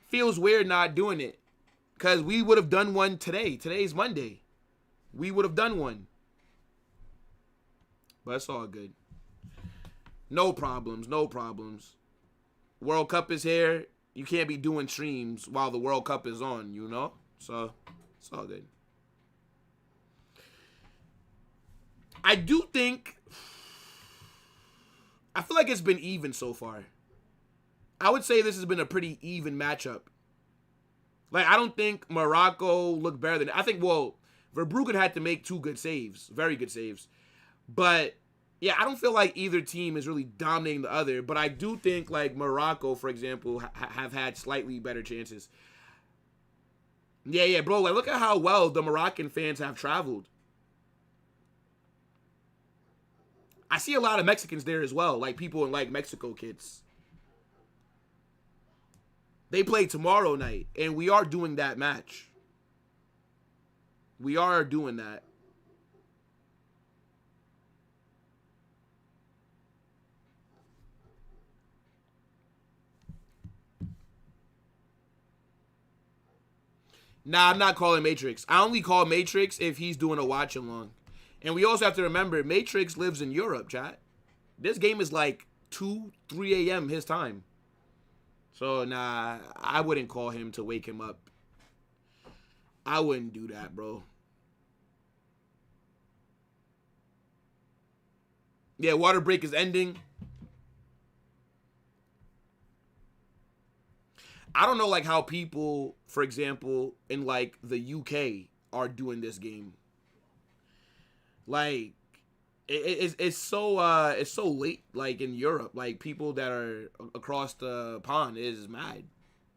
Feels weird not doing it. Because we would have done one today. Today's Monday. We would have done one. But it's all good. No problems. No problems. World Cup is here. You can't be doing streams while the World Cup is on, you know? So, it's all good. I do think... I feel like it's been even so far. I would say this has been a pretty even matchup. Like, I don't think Morocco looked better than... I think, well, Verbruggen had to make 2 good saves. Very good saves. But, yeah, I don't feel like either team is really dominating the other. But I do think, like, Morocco, for example, have had slightly better chances. Yeah, bro. Like, look at how well the Moroccan fans have traveled. I see a lot of Mexicans there as well. Like, people in, like, Mexico kids. They play tomorrow night, and we are doing that match. We are doing that. Nah, I'm not calling Matrix. I only call Matrix if he's doing a watch-along. And we also have to remember, Matrix lives in Europe, chat. This game is like 2, 3 a.m. his time. So, nah, I wouldn't call him to wake him up. I wouldn't do that, bro. Yeah, water break is ending. I don't know, like, how people, for example, in, like, the UK are doing this game. Like, it's so late, like, in Europe. Like, people that are across the pond is mad.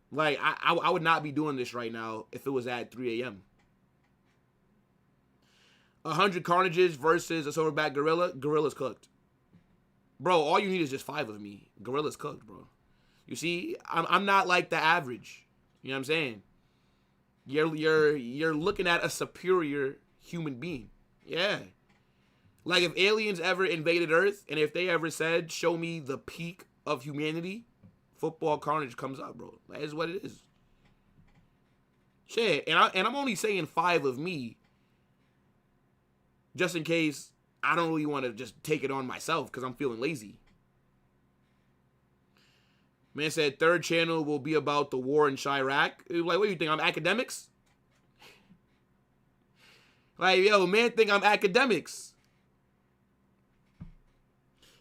Like, I would not be doing this right now if it was at 3 a.m. 100 Carnages versus a Silverback Gorilla. Gorilla's cooked. Bro, all you need is just 5 of me. Gorilla's cooked, bro. You see, I'm not like the average. You know what I'm saying? You're looking at a superior human being. Yeah. Like, if aliens ever invaded Earth, and if they ever said, show me the peak of humanity, Football Carnage comes up, bro. That is what it is. Shit, and I'm only saying 5 of me, just in case I don't really want to just take it on myself, because I'm feeling lazy. Man said, third channel will be about the war in Chirac. Like, what do you think, I'm academics? Like, yo, man think I'm academics.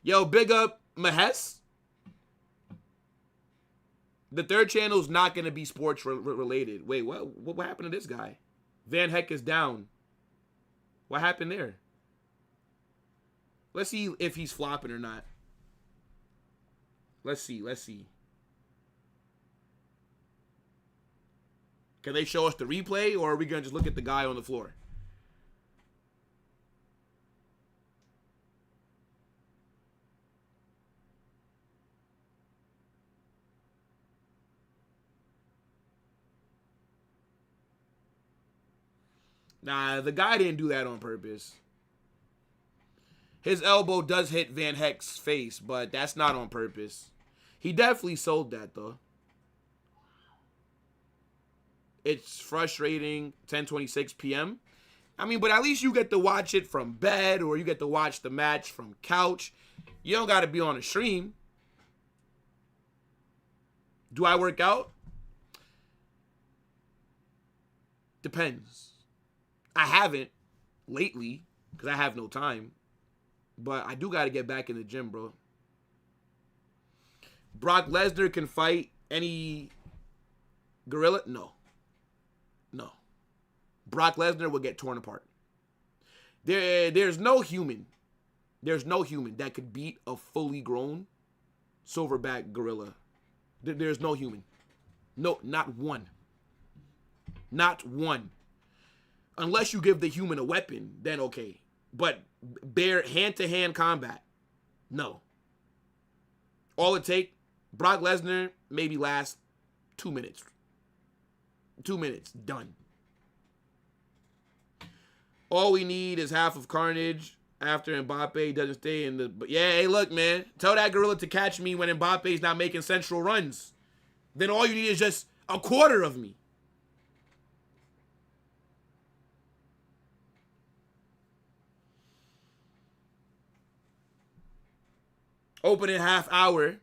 Yo, big up Mahes. The third channel is not going to be sports related. Wait, what happened to this guy? Van Heck is down. What happened there? Let's see if he's flopping or not. Let's see. Can they show us the replay, or are we going to just look at the guy on the floor? Nah, the guy didn't do that on purpose. His elbow does hit Van Heck's face, but that's not on purpose. He definitely sold that, though. It's frustrating, 10:26 p.m. I mean, but at least you get to watch it from bed, or you get to watch the match from couch. You don't got to be on a stream. Do I work out? Depends. I haven't lately because I have no time. But I do got to get back in the gym, bro. Brock Lesnar can fight any gorilla? No. Brock Lesnar will get torn apart. There's no human that could beat a fully grown silverback gorilla. There's no human. No, not one. Not one. Unless you give the human a weapon, then okay. But bare hand-to-hand combat, no. All it take, Brock Lesnar maybe last 2 minutes. 2 minutes, done. All we need is half of Carnage after Mbappe doesn't stay in the... Yeah, hey, look, man. Tell that gorilla to catch me when Mbappe's not making central runs. Then all you need is just a quarter of me. Opening half hour.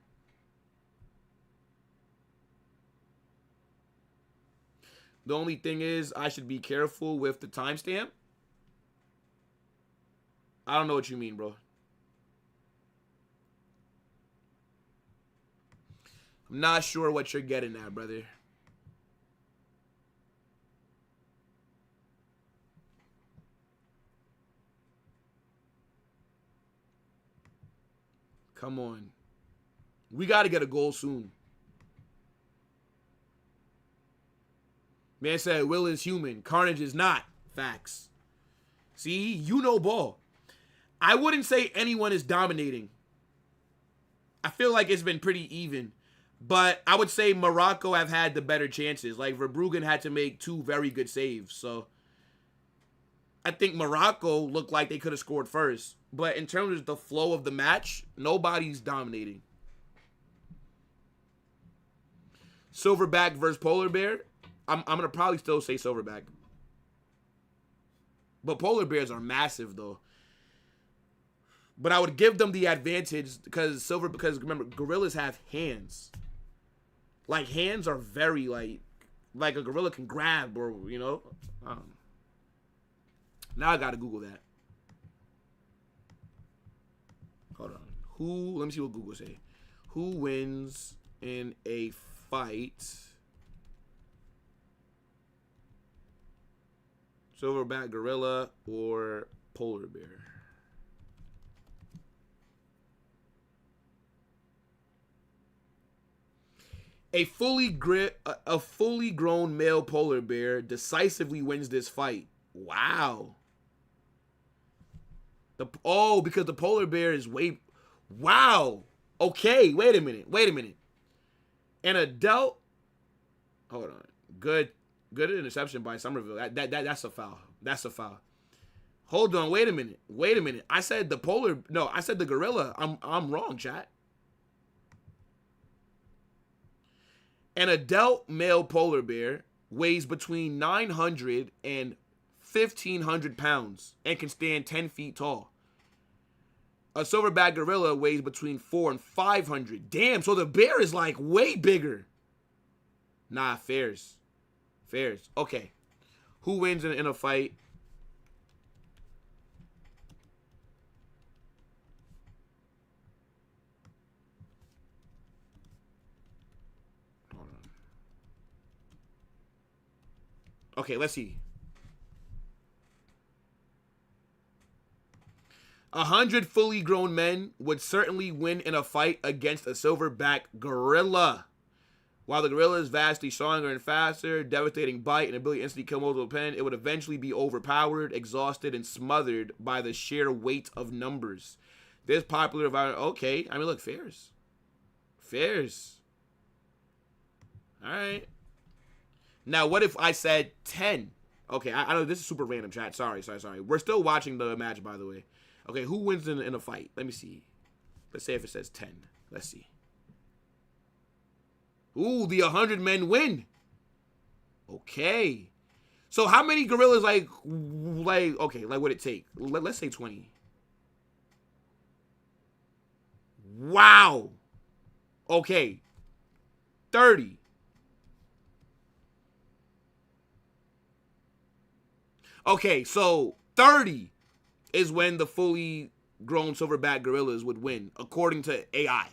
The only thing is I should be careful with the timestamp. I don't know what you mean, bro. I'm not sure what you're getting at, brother. Come on. We got to get a goal soon. Man said Will is human. Carnage is not. Facts. See, you know ball. I wouldn't say anyone is dominating. I feel like it's been pretty even. But I would say Morocco have had the better chances. Like Verbruggen had to make 2 very good saves. So I think Morocco looked like they could have scored first. But in terms of the flow of the match, nobody's dominating. Silverback versus polar bear. I'm going to probably still say silverback. But polar bears are massive, though. But I would give them the advantage because remember, gorillas have hands. Like, hands are very, like a gorilla can grab or, you know. Now I got to Google that. Hold on. Let me see what Google say. Who wins in a fight? Silverback gorilla or polar bear? A fully grown male polar bear decisively wins this fight. Wow. Because the polar bear is way... Wow. Okay, wait a minute. An adult... Hold on. Good interception by Somerville. That's a foul. That's a foul. Hold on, wait a minute. I said the polar... No, I said the gorilla. I'm wrong, chat. An adult male polar bear weighs between 900 and 1,500 pounds and can stand 10 feet tall. A silverback gorilla weighs between 400 and 500. Damn, so the bear is like way bigger. Nah, fairs. Okay. Who wins in a fight? Hold Okay, let's see. 100 fully grown men would certainly win in a fight against a silverback gorilla. While the gorilla is vastly stronger and faster, devastating bite, and ability to instantly kill multiple pen, it would eventually be overpowered, exhausted, and smothered by the sheer weight of numbers. This popular environment, okay. I mean, look, fairs. Fairs. All right. Now, what if I said 10? Okay, I know this is super random, chat. Sorry. We're still watching the match, by the way. Okay, who wins in a fight? Let me see. Let's say if it says 10. Let's see. Ooh, the 100 men win. Okay. So how many gorillas, okay, would it take? Let's say 20. Wow. Okay. 30. Okay, so 30 is when the fully grown silverback gorillas would win, according to AI.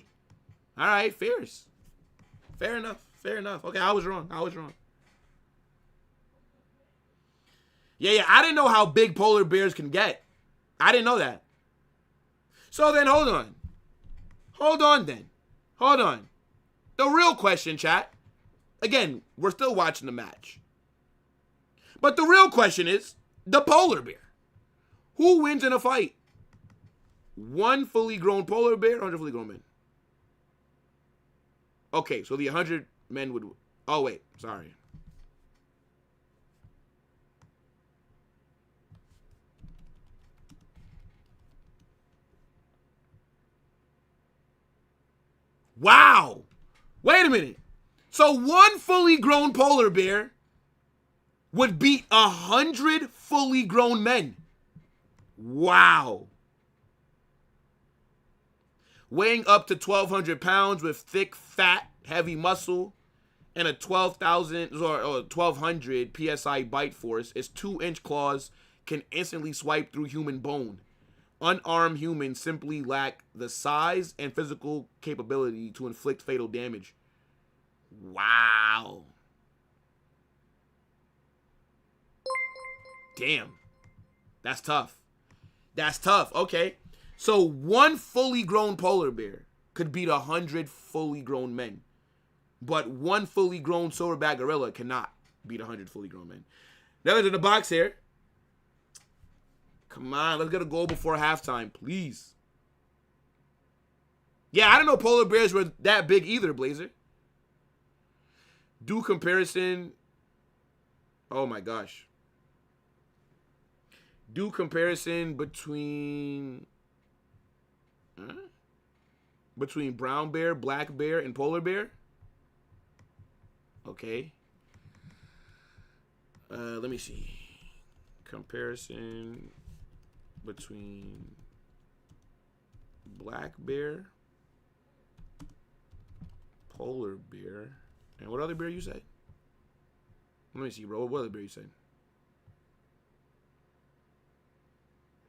All right, fairs. Fair enough. Okay, I was wrong. Yeah, I didn't know how big polar bears can get. I didn't know that. So then, hold on. Hold on. The real question, chat. Again, we're still watching the match. But the real question is, the polar bear. Who wins in a fight? One fully grown polar bear or 100 fully grown men? Okay, so the 100 men would... Oh, wait. Sorry. Wow. Wait a minute. So one fully grown polar bear would beat 100 fully grown men. Wow. Weighing up to 1,200 pounds with thick, fat, heavy muscle and a 12,000 or 1,200 psi bite force, its 2-inch claws can instantly swipe through human bone. Unarmed humans simply lack the size and physical capability to inflict fatal damage. Wow. Damn. That's tough. Okay. So one fully grown polar bear could beat 100 fully grown men. But one fully grown silverback gorilla cannot beat 100 fully grown men. Now there's in the box here. Come on, let's get a goal before halftime, please. Yeah, I didn't know polar bears were that big either, Blazer. Do comparison. Oh my gosh. Do comparison between brown bear, black bear, and polar bear. Okay. Let me see. Comparison between black bear, polar bear, and what other bear you said? Let me see, bro. What other bear you said?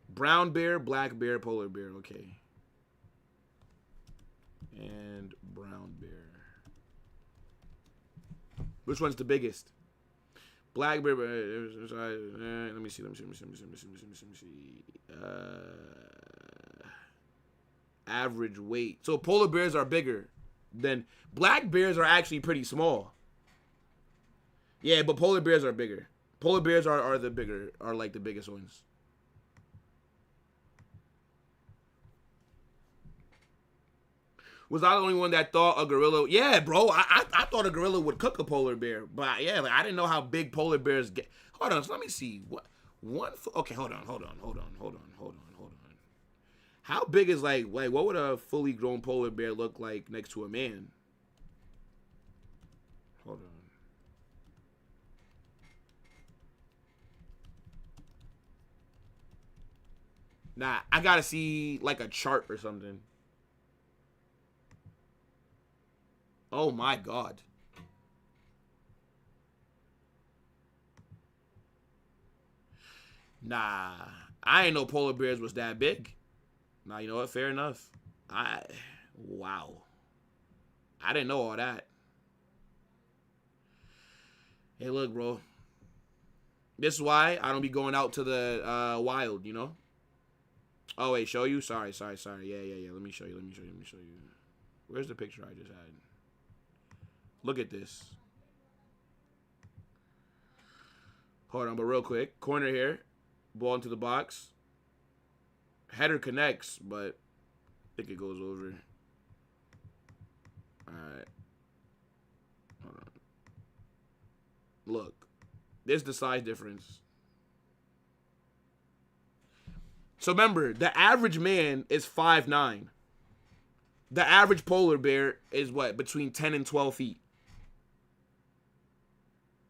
Brown bear, black bear, polar bear. Okay. And brown bear. Which one's the biggest? Black bear. Let me see. Average weight. So polar bears are bigger than black bears are actually pretty small. Yeah, but polar bears are bigger. Polar bears are like the biggest ones. Was I the only one that thought a gorilla? Yeah, bro. I thought a gorilla would cook a polar bear, but yeah, I didn't know how big polar bears get. Hold on, so let me see. Okay, hold on. How big is like what would a fully grown polar bear look like next to a man? Hold on. Nah, I gotta see like a chart or something. Oh my God. Nah, I ain't know polar bears was that big. Nah, you know what? Fair enough. Wow. I didn't know all that. Hey, look, bro. This is why I don't be going out to the wild, you know? Oh, wait, show you? Sorry. Yeah. Let me show you. Where's the picture I just had? Look at this. Hold on, but real quick. Corner here. Ball into the box. Header connects, but I think it goes over. Alright. Hold on. Look. This is the size difference. So remember, the average man is 5'9". The average polar bear is what? Between 10 and 12 feet.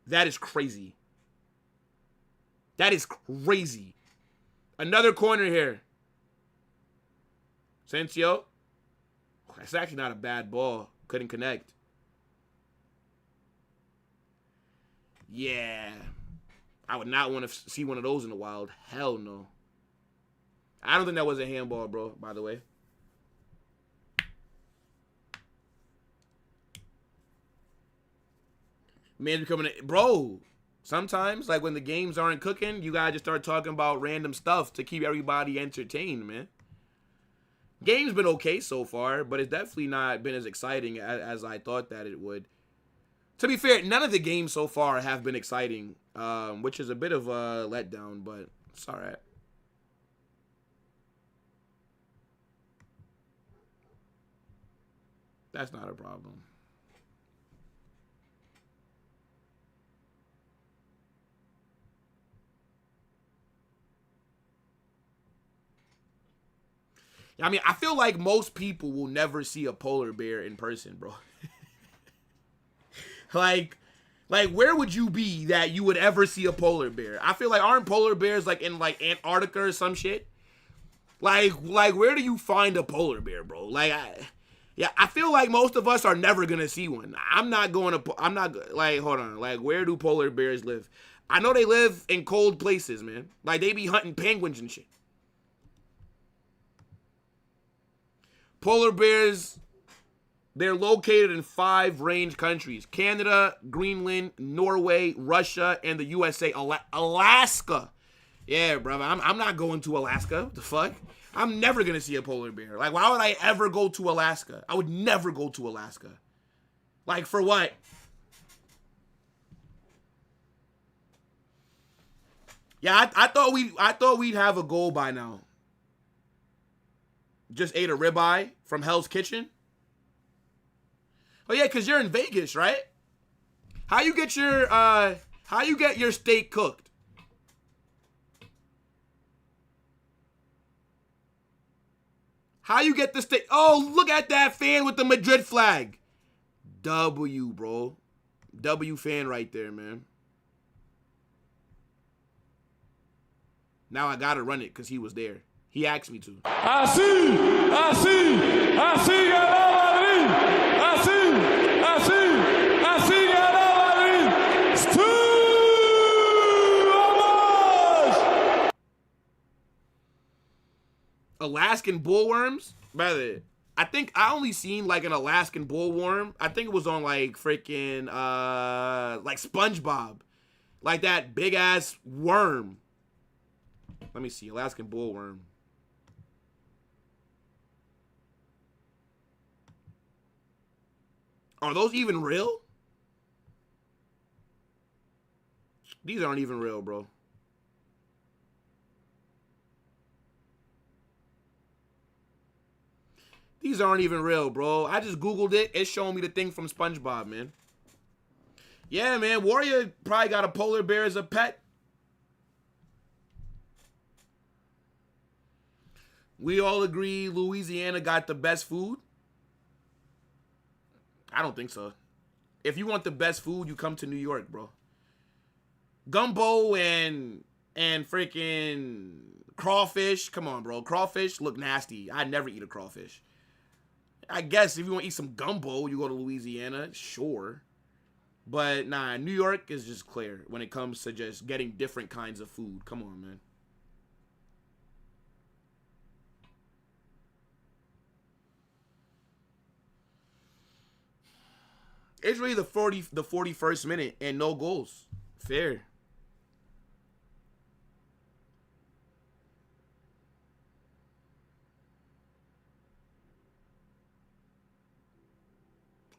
That is crazy. That is crazy. Another corner here. Sensio. That's actually not a bad ball. Couldn't connect. Yeah. I would not want to see one of those in the wild. Hell no. I don't think that was a handball, bro, by the way. Man's becoming a... Bro, sometimes, like, when the games aren't cooking, you gotta just start talking about random stuff to keep everybody entertained, man. Game's been okay so far, but it's definitely not been as exciting as I thought that it would. To be fair, none of the games so far have been exciting, which is a bit of a letdown, but it's all right. That's not a problem. I mean, I feel like most people will never see a polar bear in person, bro. like, where would you be that you would ever see a polar bear? I feel like, aren't polar bears like in like Antarctica or some shit? Like where do you find a polar bear, bro? Like, I feel like most of us are never gonna see one. I'm not, like, hold on. Like, where do polar bears live? I know they live in cold places, man. Like, they be hunting penguins and shit. Polar bears, they're located in 5 range countries: Canada, Greenland, Norway, Russia, and the USA. Alaska. Yeah, brother, I'm not going to Alaska. What the fuck? I'm never going to see a polar bear. Like, why would I ever go to Alaska? I would never go to Alaska. Like, for what? Yeah, I thought we'd have a goal by now. Just ate a ribeye from Hell's Kitchen. Oh yeah, cause you're in Vegas, right? How you get your steak cooked? How you get the steak? Oh, look at that fan with the Madrid flag. W, bro. W fan right there, man. Now I gotta run it because he was there. He asked me to. Así ganó Madrid. Así ganó Madrid. Vamos! Alaskan bullworms? Brother, I think I only seen like an Alaskan bullworm. I think it was on like freaking like SpongeBob. Like that big ass worm. Let me see. Alaskan bullworm. Are those even real? These aren't even real, bro. These aren't even real, bro. I just Googled it. It's showing me the thing from SpongeBob, man. Yeah, man. Warrior probably got a polar bear as a pet. We all agree Louisiana got the best food. I don't think so. If you want the best food, you come to New York, bro. Gumbo and freaking crawfish. Come on, bro. Crawfish look nasty. I'd never eat a crawfish. I guess if you want to eat some gumbo, you go to Louisiana. Sure. But nah, New York is just clear when it comes to just getting different kinds of food. Come on, man. It's really the 41st minute and no goals. Fair.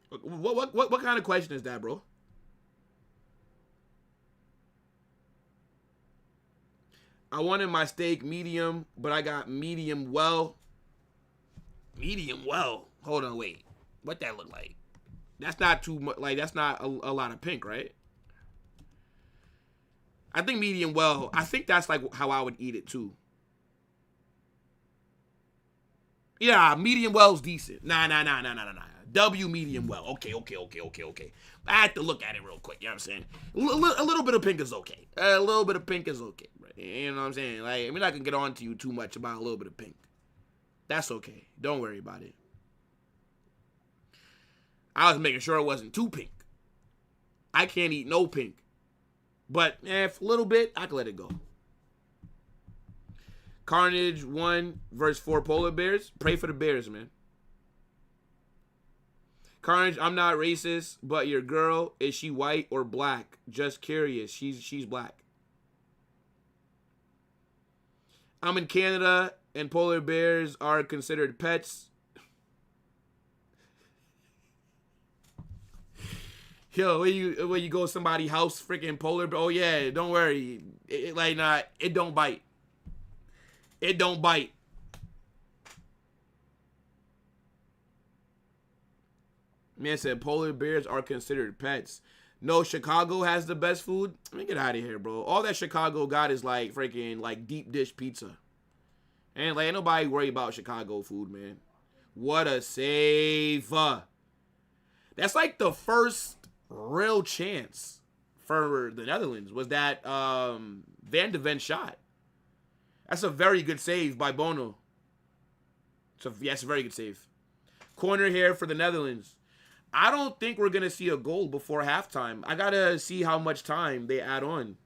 What kind of question is that, bro? I wanted my steak medium, but I got medium well. Medium well. Hold on, wait. What that look like? That's not too much. Like, that's not a lot of pink, right? I think medium well. I think that's like how I would eat it too. Yeah, medium well's decent. Nah. W medium well. Okay. I had to look at it real quick. You know what I'm saying? A little bit of pink is okay. A little bit of pink is okay. Right? You know what I'm saying? Like, we're not gonna get on to you too much about a little bit of pink. That's okay. Don't worry about it. I was making sure it wasn't too pink. I can't eat no pink. But if a little bit, I can let it go. Carnage 1 versus 4 polar bears. Pray for the bears, man. Carnage, I'm not racist, but your girl, is she white or black? Just curious. She's black. I'm in Canada, and polar bears are considered pets. Yo, when you go to somebody's house, freaking polar bear. Oh yeah, don't worry. It don't bite. It don't bite. Man said polar bears are considered pets. No, Chicago has the best food. Let me get out of here, bro. All that Chicago got is like freaking like deep dish pizza. And like ain't nobody worry about Chicago food, man. What a save. That's like the first real chance for the Netherlands was that Van de Ven shot. That's a very good save by Bono. So yes, a very good save. Corner here for the Netherlands. I don't think we're gonna see a goal before halftime. I gotta see how much time they add on.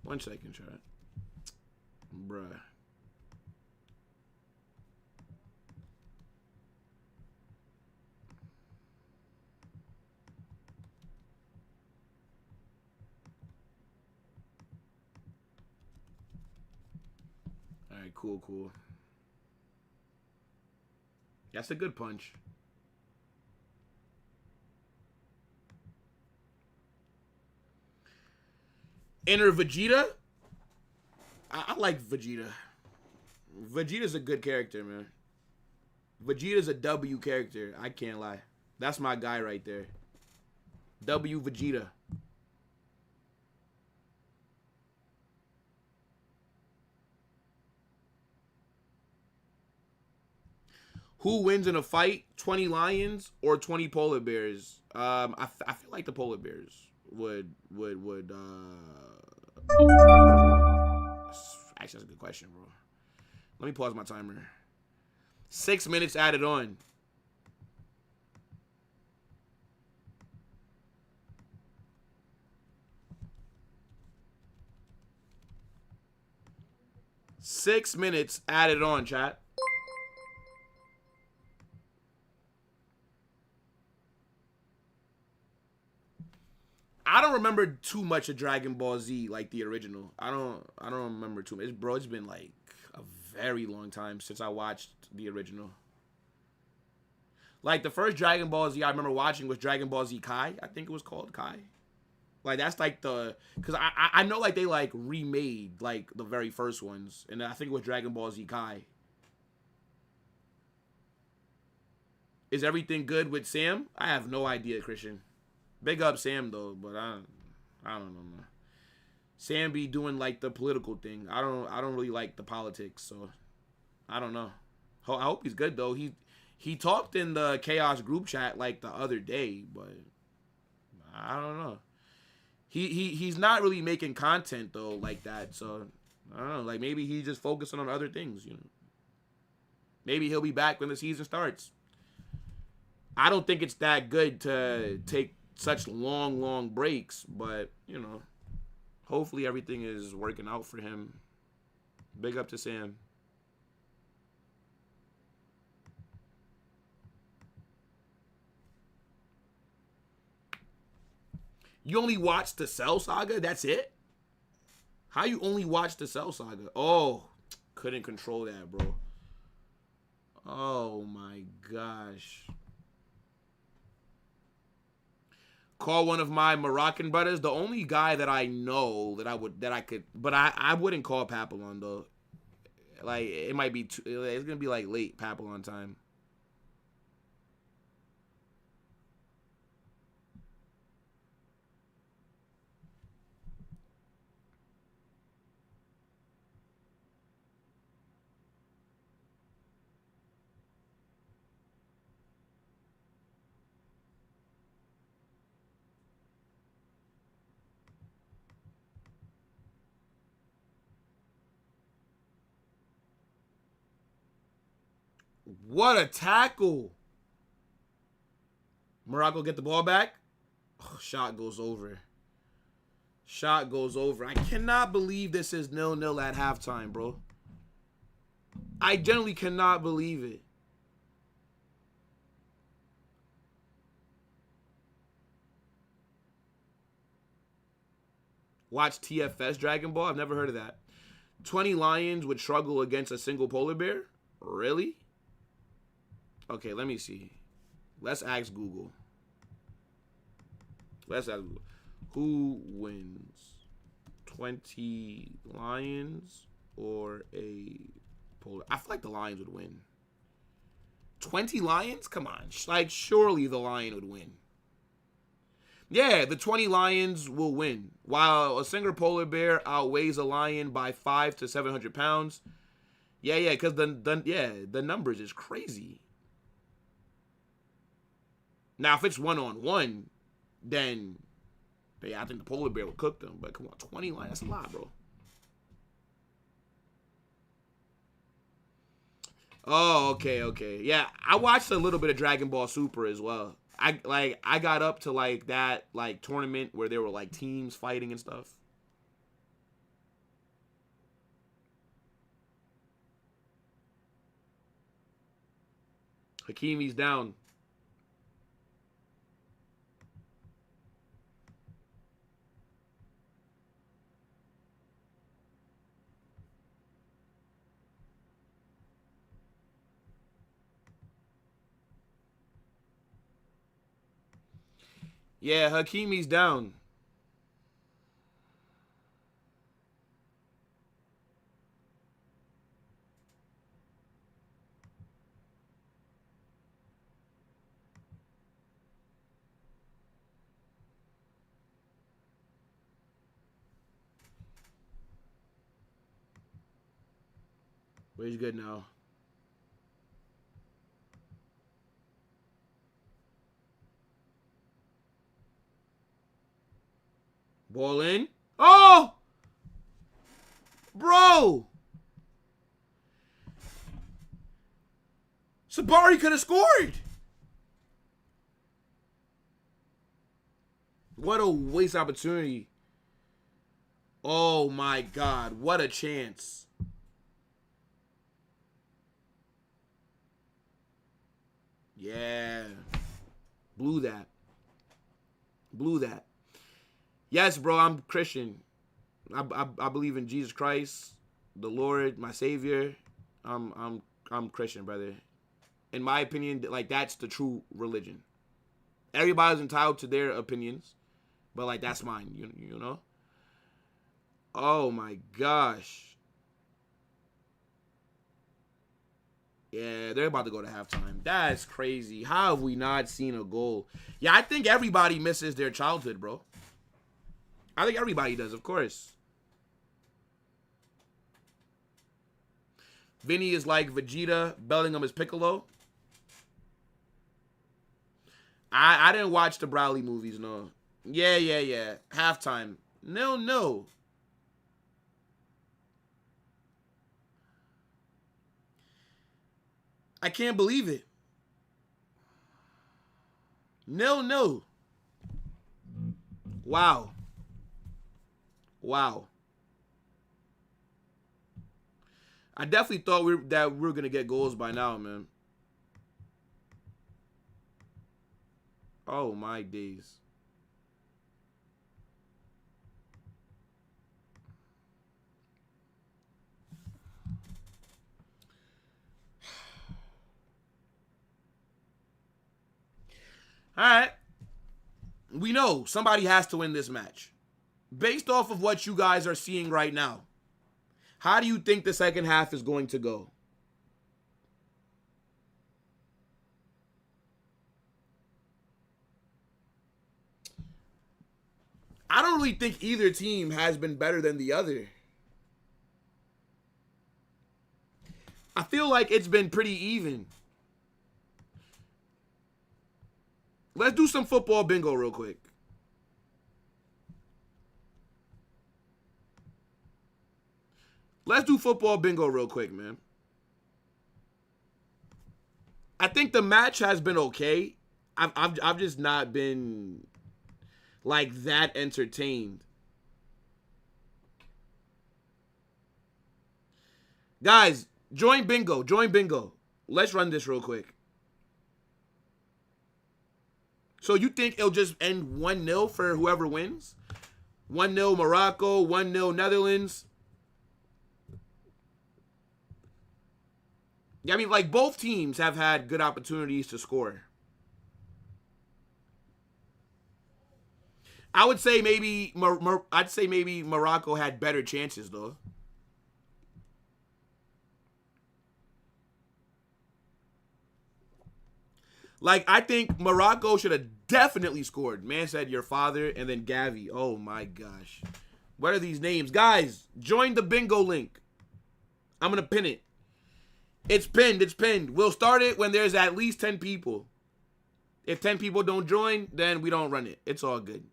One second, chat. Bruh. Alright, cool. That's a good punch. Enter Vegeta. I like Vegeta. Vegeta's a good character, man. Vegeta's a W character. I can't lie. That's my guy right there. W Vegeta. Who wins in a fight? 20 lions or 20 polar bears? I feel like the polar bears would actually, that's a good question, bro. Let me pause my timer. 6 minutes added on. Six minutes added on, chat. I don't remember too much of Dragon Ball Z, like the original. I don't remember too much. Bro, it's been like a very long time since I watched the original. Like the first Dragon Ball Z I remember watching was Dragon Ball Z Kai. I think it was called Kai. Like that's like the, cause I know like they like remade like the very first ones, and I think it was Dragon Ball Z Kai. Is everything good with Sam? I have no idea, Christian. Big up Sam though, but I don't know, man. Sam be doing like the political thing. I don't really like the politics, so I don't know. I hope he's good though. He talked in the Chaos group chat like the other day, but I He's not really making content though like that. So I don't know. Like maybe he's just focusing on other things. You know. Maybe he'll be back when the season starts. I don't think it's that good to take such long breaks, but you know, hopefully everything is working out for him. Big up to Sam. You only watched the Cell Saga? That's it? How you only watch the Cell Saga? Oh, couldn't control that, bro. Oh my gosh. Call one of my Moroccan brothers. The only guy that I know that I could, but I wouldn't call Papillon though. Like it might be it's gonna be like late Papillon time. What a tackle. Morocco get the ball back. Oh, shot goes over. Shot goes over. I cannot believe this is 0-0 at halftime, bro. I generally cannot believe it. Watch TFS Dragon Ball. I've never heard of that. 20 lions would struggle against a single polar bear? Really? Okay, let me see. Let's ask Google. Let's ask Google. Who wins? 20 lions or a polar? I feel like the lions would win. 20 lions? Come on. Like, surely the lion would win. Yeah, the 20 lions will win. While a single polar bear outweighs a lion by 500 to 700 pounds. Yeah, because the numbers is crazy. Now, if it's one-on-one, then I think the polar bear will cook them. But come on, 20 lions, that's a lot, bro. Oh, okay. Yeah, I watched a little bit of Dragon Ball Super as well. I got up to like that like tournament where there were like teams fighting and stuff. Hakimi's down. Yeah, Hakimi's down. But he's good now. Ball in. Oh! Bro! Sabari could have scored. What a waste opportunity. Oh my God. What a chance. Yeah. Blew that. Yes, bro, I'm Christian. I believe in Jesus Christ, the Lord, my Savior. I'm Christian, brother. In my opinion, like that's the true religion. Everybody's entitled to their opinions, but like that's mine. You know. Oh my gosh. Yeah, they're about to go to halftime. That's crazy. How have we not seen a goal? Yeah, I think everybody misses their childhood, bro. I think everybody does, of course. Vinny is like Vegeta. Bellingham is Piccolo. I didn't watch the Bradley movies, no. Yeah. Halftime. 0-0. I can't believe it. 0-0. Wow. I definitely thought that we were gonna get goals by now, man. Oh my days. All right. We know somebody has to win this match. Based off of what you guys are seeing right now, how do you think the second half is going to go? I don't really think either team has been better than the other. I feel like it's been pretty even. Let's do some football bingo real quick. Let's do football bingo real quick, man. I think the match has been okay. I've just not been like that entertained. Guys, join bingo. Let's run this real quick. So you think it'll just end 1-0 for whoever wins? 1-0 Morocco, 1-0 Netherlands. Yeah, I mean, like, both teams have had good opportunities to score. I would say maybe Morocco had better chances, though. Like, I think Morocco should have definitely scored. Man said your father and then Gavi. Oh, my gosh. What are these names? Guys, join the bingo link. I'm going to pin it. It's pinned. We'll start it when there's at least 10 people. If 10 people don't join, then we don't run it. It's all good.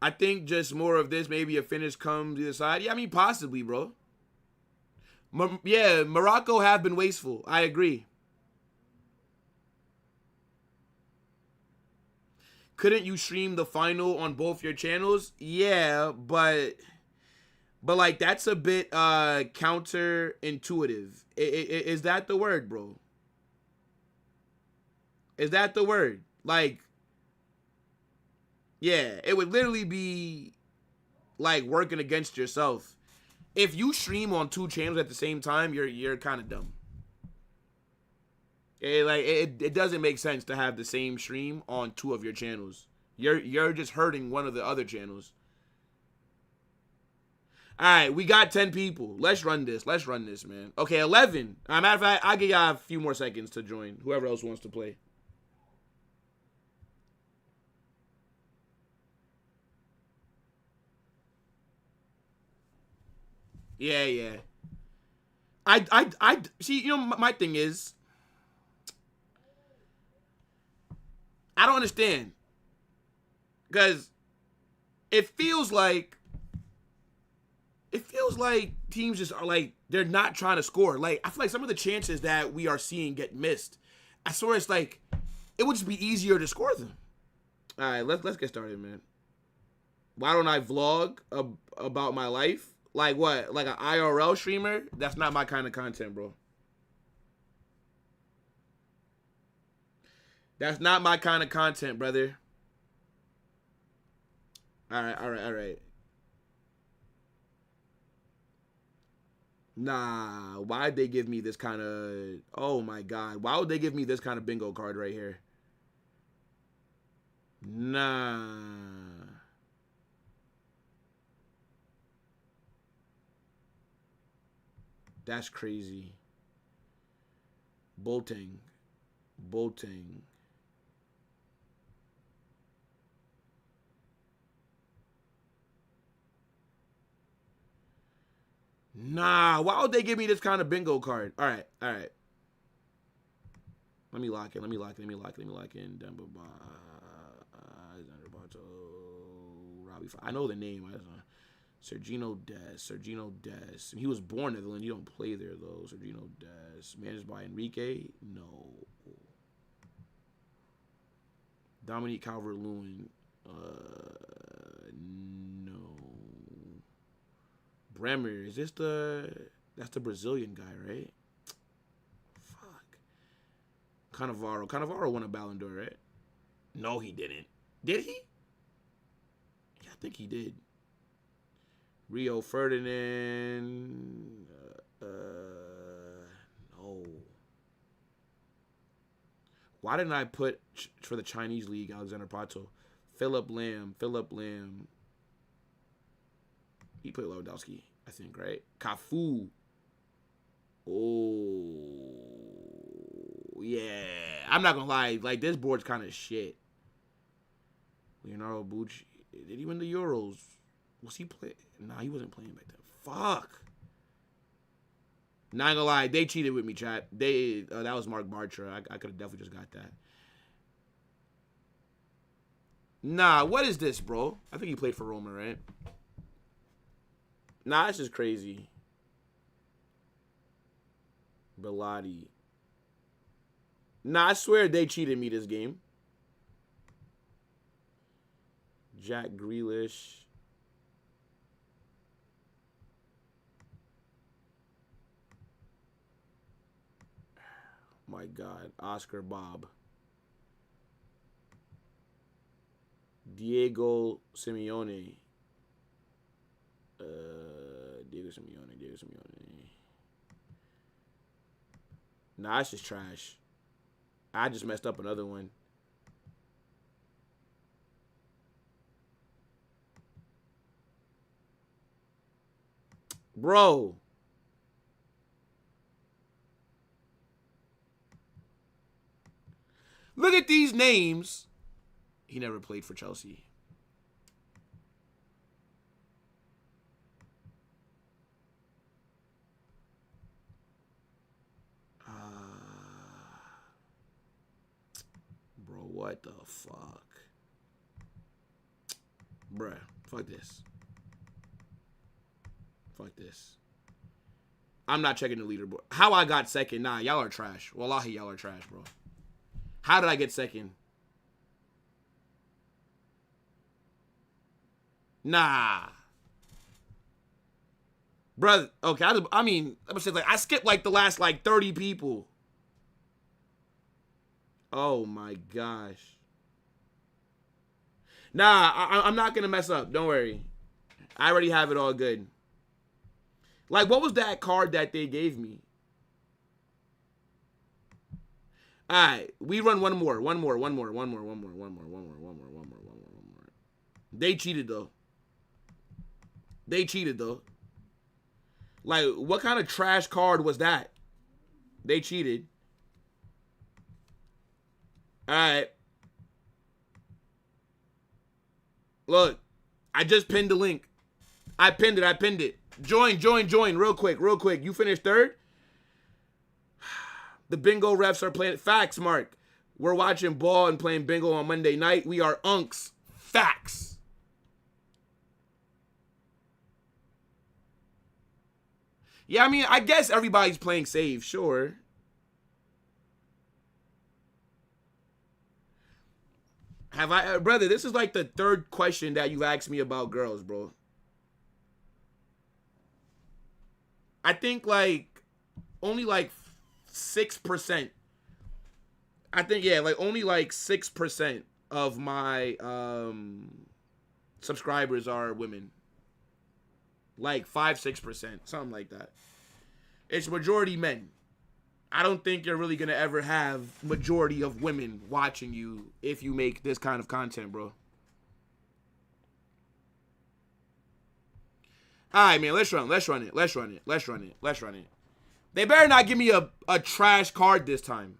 I think just more of this, maybe a finish comes either side. Yeah, I mean, possibly, bro. Yeah, Morocco have been wasteful. I agree. Couldn't you stream the final on both your channels? Yeah, but like that's a bit counterintuitive. Is that the word, bro? Is that the word? Like, yeah, it would literally be like working against yourself. If you stream on two channels at the same time, you're kind of dumb. It doesn't make sense to have the same stream on two of your channels. You're just hurting one of the other channels. All right, we got 10 people. Let's run this, man. Okay, 11. Matter of fact, I'll give y'all a few more seconds to join. Whoever else wants to play. Yeah. I see. You know, my thing is, I don't understand because it feels like teams just are like they're not trying to score. Like I feel like some of the chances that we are seeing get missed. I swear it's like it would just be easier to score them. All right, let's get started, man. Why don't I vlog about my life? Like what? Like an IRL streamer? That's not my kind of content, bro. That's not my kind of content, brother. All right. Nah, why'd they give me this kind of... Oh, my God. Why would they give me this kind of bingo card right here? Nah. That's crazy. Bolting. Nah, why would they give me this kind of bingo card? All right. Let me lock in. Demba Robbie. I know the name. Sergino Des. He was born in the Netherlands. You don't play there, though. Sergino Des. Managed by Enrique? No. Dominique Calvert-Lewin? No. Bremer. Is this that's the Brazilian guy, right? Fuck. Cannavaro won a Ballon d'Or, right? No, he didn't. Did he? Yeah, I think he did. Rio Ferdinand. No. Why didn't I put for the Chinese league Alexander Pato? Philip Lam. He played Lewandowski, I think, right? Cafu. Oh, yeah. I'm not gonna lie. Like, this board's kind of shit. Leonardo Bucci. Did he win the Euros? Was he play? Nah, he wasn't playing back then. Fuck. Not gonna lie, they cheated with me, chat. That was Mark Bartra. I could have definitely just got that. Nah, what is this, bro? I think he played for Roma, right? Nah, that's just crazy. Bellotti. Nah, I swear they cheated me this game. Jack Grealish. My God. Oscar Bob. Diego Simeone. Diego Simeone. Nah, it's just trash. I just messed up another one. Bro. Look at these names. He never played for Chelsea. Bro, what the fuck? Bruh, fuck this. I'm not checking the leaderboard. How I got second? Nah, y'all are trash. Wallahi, y'all are trash, bro. How did I get second? Nah. Bruh, okay, I mean, I'm saying, like, I skipped, like, the last, like, 30 people. Oh, my gosh. Nah, I'm not going to mess up. Don't worry. I already have it all good. Like, what was that card that they gave me? All right, we run one more. They cheated, though. Like, what kind of trash card was that? They cheated. All right. Look, I just pinned the link. I pinned it. Join. Real quick. You finished third? The bingo refs are playing. Facts, Mark. We're watching ball and playing bingo on Monday night. We are unks. Facts. Yeah, I mean, I guess everybody's playing save, sure. Have I, brother, this is like the third question that you've asked me about girls, bro. I think like only like 6%. I think, yeah, like only like 6% of my subscribers are women. Like 5-6%, something like that. It's majority men. I don't think you're really going to ever have majority of women watching you if you make this kind of content, bro. All right, man, let's run it. They better not give me a trash card this time.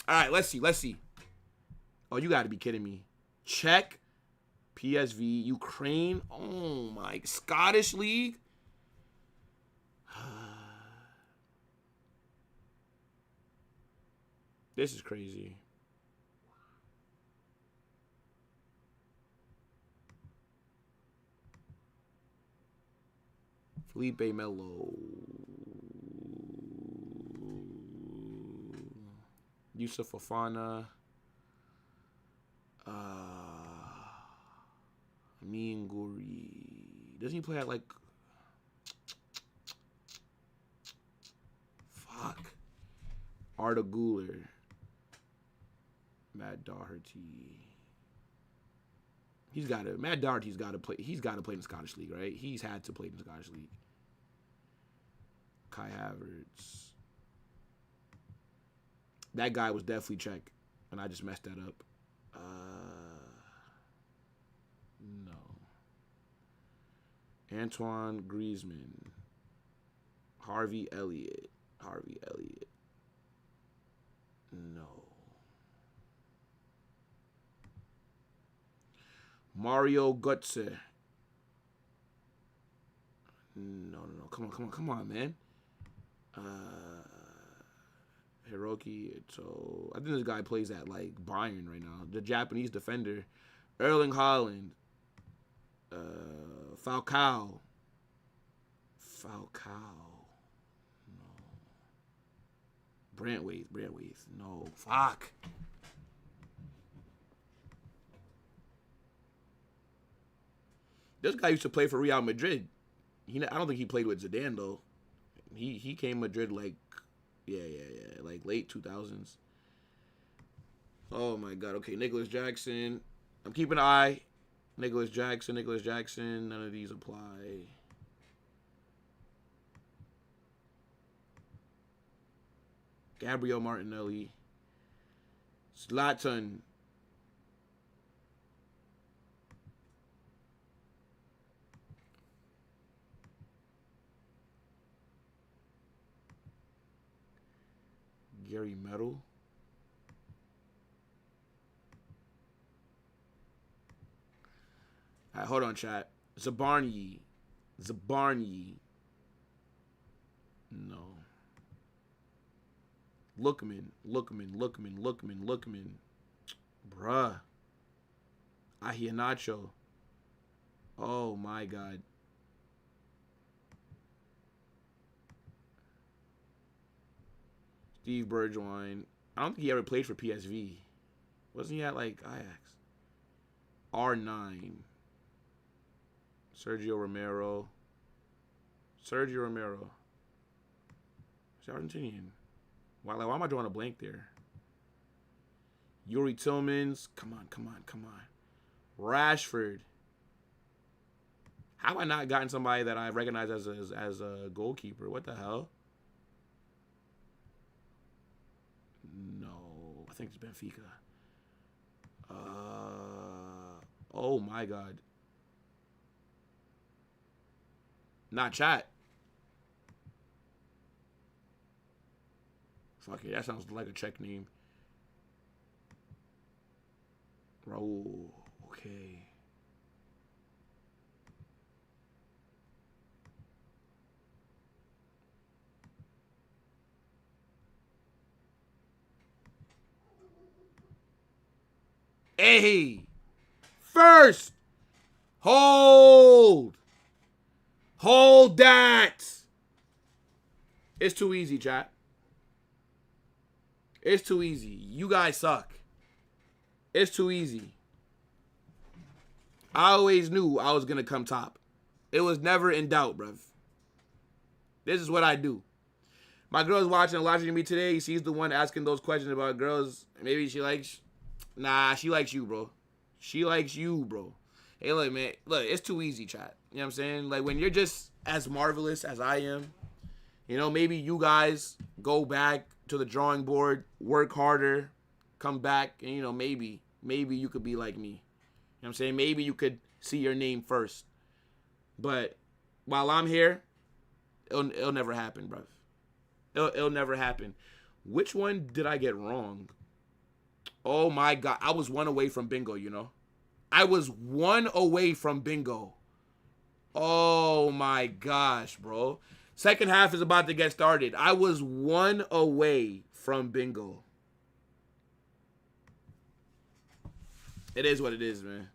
All right, let's see. Oh, you got to be kidding me. Czech, PSV, Ukraine. Oh, my. Scottish League. This is crazy. Felipe Melo. Yusuf Fofana. Amin Guri. Doesn't he play at like... Fuck. Arda Guler. Matt Doherty. Matt Doherty's got to play. He's got to play in the Scottish League, right? He's had to play in the Scottish League. Kai Havertz. That guy was definitely Czech, and I just messed that up. No. Antoine Griezmann. Harvey Elliott. No. Mario Götze. No. Come on, man. Hiroki Ito. I think this guy plays at like Bayern right now. The Japanese defender. Erling Haaland. Falcao. No. Brantwaite. No. Fuck. This guy used to play for Real Madrid. I don't think he played with Zidane though. He came Madrid like like late 2000s. Oh my god. Okay, Nicholas Jackson. I'm keeping an eye. Nicholas Jackson. None of these apply. Gabriel Martinelli. Zlatan. Gary Medel. All right, hold on, chat. Zabarnyi. No. Lookman. Bruh. Ahianacho. Oh, my God. Steve Bergwijn. I don't think he ever played for PSV. Wasn't he at, like, Ajax? R9. Sergio Romero. He's Argentinian. Why am I drawing a blank there? Yuri Tillmans. Come on. Rashford. How have I not gotten somebody that I recognize as a goalkeeper? What the hell? No. I think it's Benfica. Oh, my God. Not chat. Fuck it. That sounds like a Czech name. Raul. Okay. Hey. First. Hold that. It's too easy, chat. It's too easy. You guys suck. It's too easy. I always knew I was going to come top. It was never in doubt, bruv. This is what I do. My girl's watching me today. She's the one asking those questions about girls. Maybe she likes... Nah, she likes you, bro. She likes you, bro. Hey, look, man. Look, it's too easy, chat. You know what I'm saying? Like, when you're just as marvelous as I am, you know, maybe you guys go back to the drawing board, work harder, come back, and, you know, maybe you could be like me. You know what I'm saying? Maybe you could see your name first. But while I'm here, it'll never happen, bro. It'll never happen. Which one did I get wrong? Oh my God. I was one away from bingo, you know. I was one away from bingo. Oh my gosh, bro. Second half is about to get started. I was one away from bingo. It is what it is, man.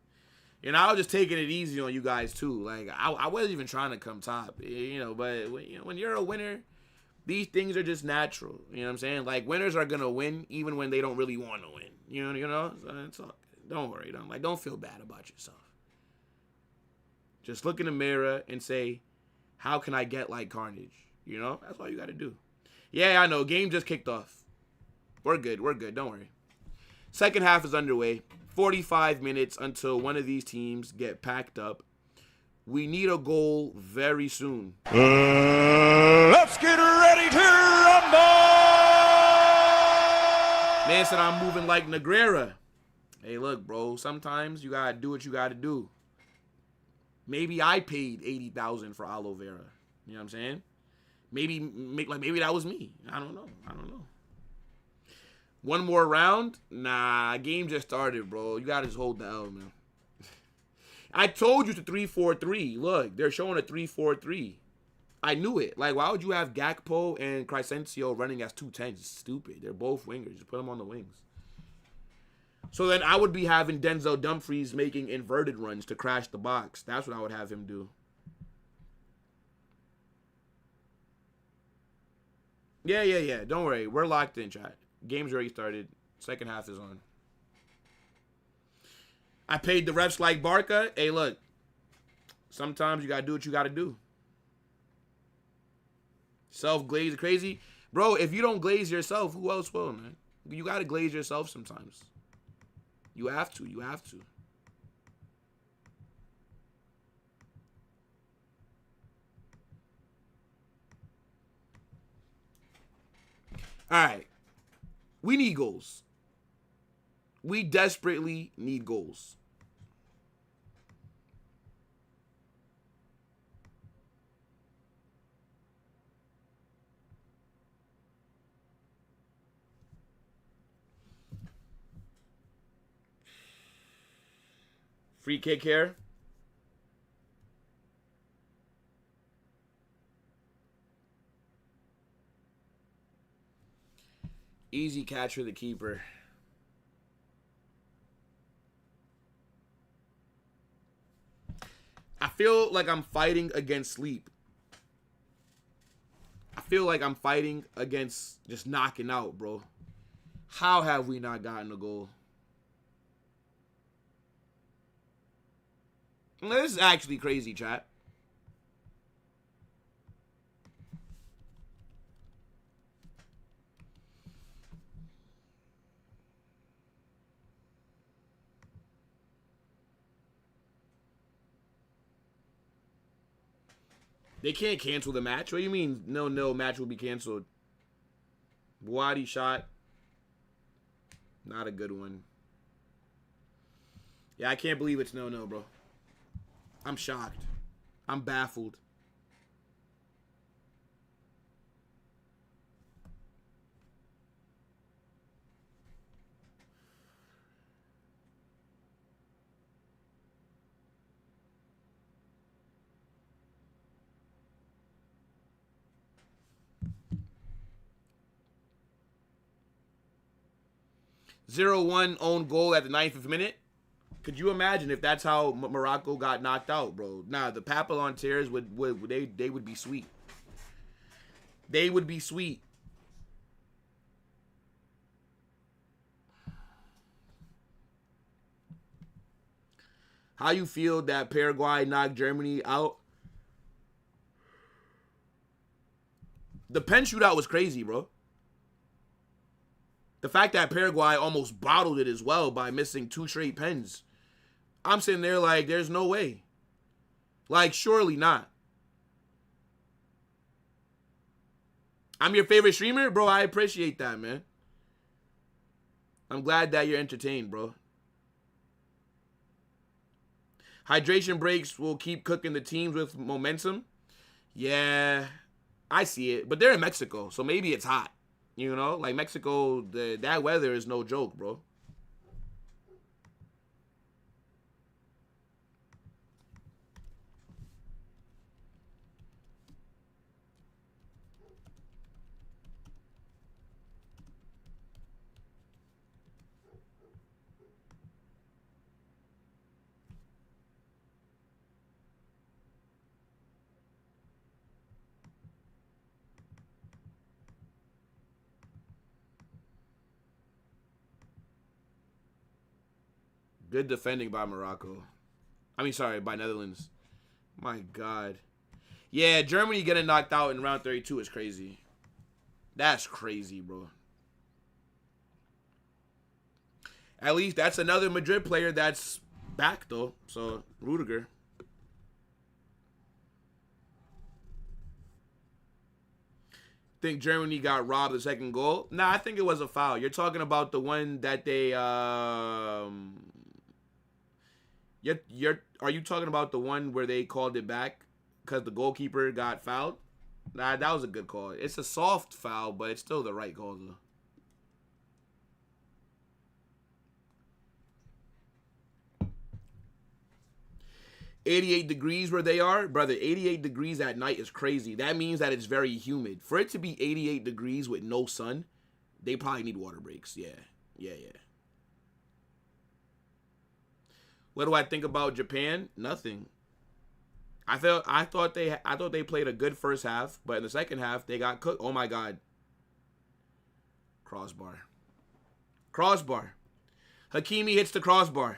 You know, I was just taking it easy on you guys too. Like I wasn't even trying to come top, you know. But when you're a winner, these things are just natural. You know what I'm saying? Like winners are gonna win even when they don't really want to win. You know. So it's all good. Don't worry. Don't feel bad about yourself. Just look in the mirror and say, how can I get like Carnage? You know, that's all you got to do. Yeah, I know. Game just kicked off. We're good. Don't worry. Second half is underway. 45 minutes until one of these teams get packed up. We need a goal very soon. Let's get ready to rumble! Man said I'm moving like Negrera. Hey, look, bro. Sometimes you got to do what you got to do. Maybe I paid $80,000 for aloe vera. You know what I'm saying? Maybe that was me. I don't know. One more round? Nah, game just started, bro. You gotta just hold the L, man. I told you to 3-4-3. Look, they're showing a 3-4-3. I knew it. Like, why would you have Gakpo and Crescencio running as 210s? It's stupid. They're both wingers. Just put them on the wings. So then I would be having Denzel Dumfries making inverted runs to crash the box. That's what I would have him do. Yeah. Don't worry. We're locked in, chat. Game's already started. Second half is on. I paid the refs like Barca. Hey, look. Sometimes you got to do what you got to do. Self-glaze crazy. Bro, if you don't glaze yourself, who else will, man? You got to glaze yourself sometimes. You have to. All right. We need goals. We desperately need goals. Free kick here. Easy catch for the keeper. I feel like I'm fighting against sleep. I feel like I'm fighting against just knocking out, bro. How have we not gotten a goal? This is actually crazy, chat. They can't cancel the match. What do you mean? No, match will be canceled. Buati shot. Not a good one. Yeah, I can't believe it's no, bro. I'm shocked. I'm baffled. (0-1) own goal at the 90th minute. Could you imagine if that's how Morocco got knocked out, bro? Nah, the Papillontaires would be sweet. They would be sweet. How you feel that Paraguay knocked Germany out? The pen shootout was crazy, bro. The fact that Paraguay almost bottled it as well by missing 2 straight pens. I'm sitting there like, there's no way. Like, surely not. I'm your favorite streamer? Bro, I appreciate that, man. I'm glad that you're entertained, bro. Hydration breaks will keep cooking the teams with momentum. Yeah, I see it. But they're in Mexico, so maybe it's hot. You know, like Mexico, that weather is no joke, bro. Good defending by Morocco. I mean, sorry, by Netherlands. My God. Yeah, Germany getting knocked out in round 32 is crazy. That's crazy, bro. At least that's another Madrid player that's back, though. So, Rudiger. Think Germany got robbed the second goal? Nah, I think it was a foul. You're talking about the one that they are you talking about the one where they called it back because the goalkeeper got fouled? Nah, that was a good call. It's a soft foul, but it's still the right call though. 88 degrees where they are, brother. 88 degrees at night is crazy. That means that it's very humid. For it to be 88 degrees with no sun, they probably need water breaks. Yeah. What do I think about Japan? Nothing. I thought they played a good first half, but in the second half they got cooked. Oh my God. Crossbar. Hakimi hits the crossbar.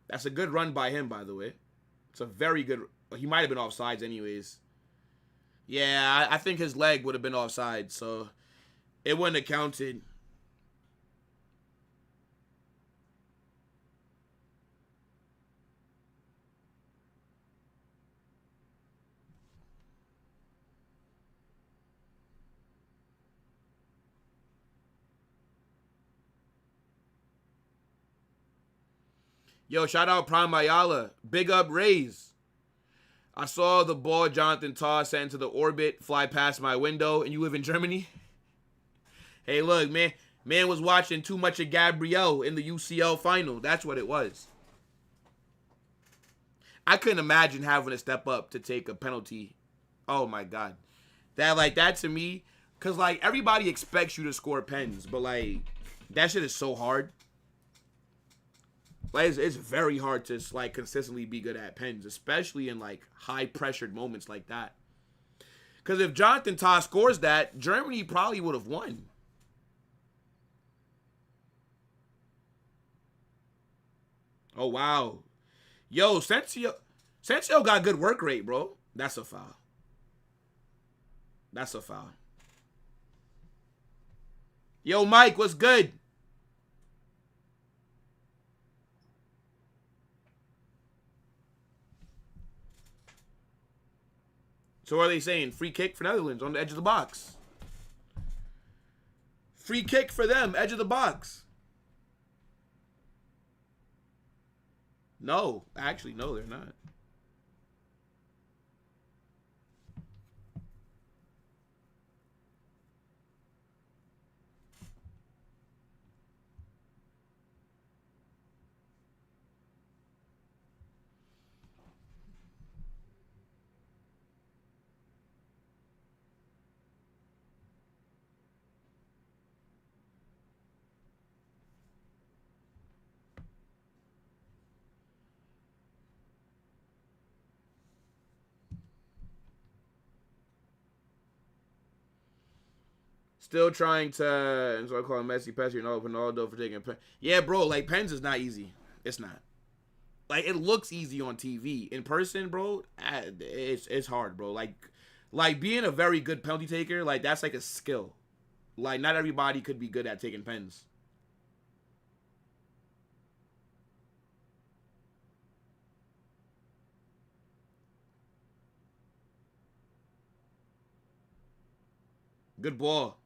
That's a good run by him, by the way. It's a very good. He might have been offsides anyways. Yeah, I think his leg would have been offside, so it wouldn't have counted. Yo, shout out Prime Ayala. Big up Rays. I saw the ball Jonathan Tah sent into the orbit fly past my window, and you live in Germany? Hey, look, man. Man was watching too much of Gabriel in the UCL final. That's what it was. I couldn't imagine having to step up to take a penalty. Oh, my God. That to me, because, like, everybody expects you to score pens, but, like, that shit is so hard. Like, it's very hard to, like, consistently be good at pens, especially in, like, high-pressured moments like that. Because if Jonathan Tah scores that, Germany probably would have won. Oh, wow. Yo, Sensio got good work rate, bro. That's a foul. Yo, Mike, what's good? So what are they saying? Free kick for Netherlands on the edge of the box. Free kick for them, edge of the box. No, actually, no, they're not. Still trying to, so I call him Messi, Pesci, and Ronaldo for taking pen. Yeah, bro, like, pens is not easy. It's not. Like, it looks easy on TV. In person, bro, it's hard, bro. Like being a very good penalty taker, like, that's like a skill. Like, not everybody could be good at taking pens. Good ball.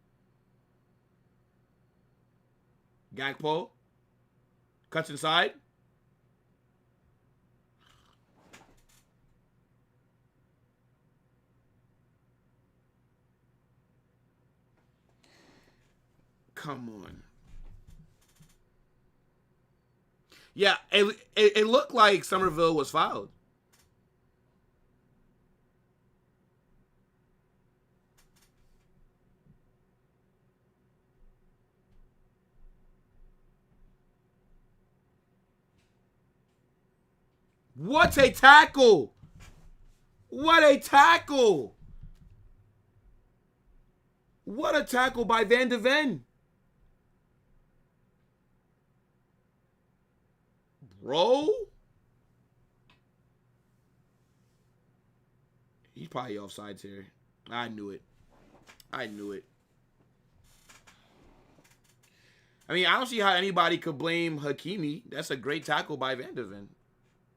Gakpo. Cuts inside. Come on. Yeah, it looked like Somerville was fouled. What a tackle! What a tackle! What a tackle by Van de Ven. Bro? He's probably offsides here. I knew it. I knew it. I mean, I don't see how anybody could blame Hakimi. That's a great tackle by Van de Ven.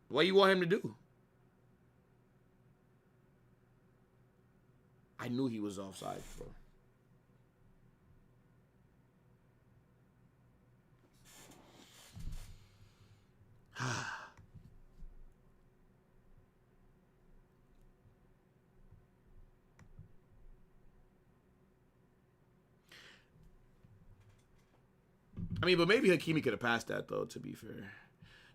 What do you want him to do? I knew he was offside, bro. I mean, but maybe Hakimi could have passed that, though, to be fair.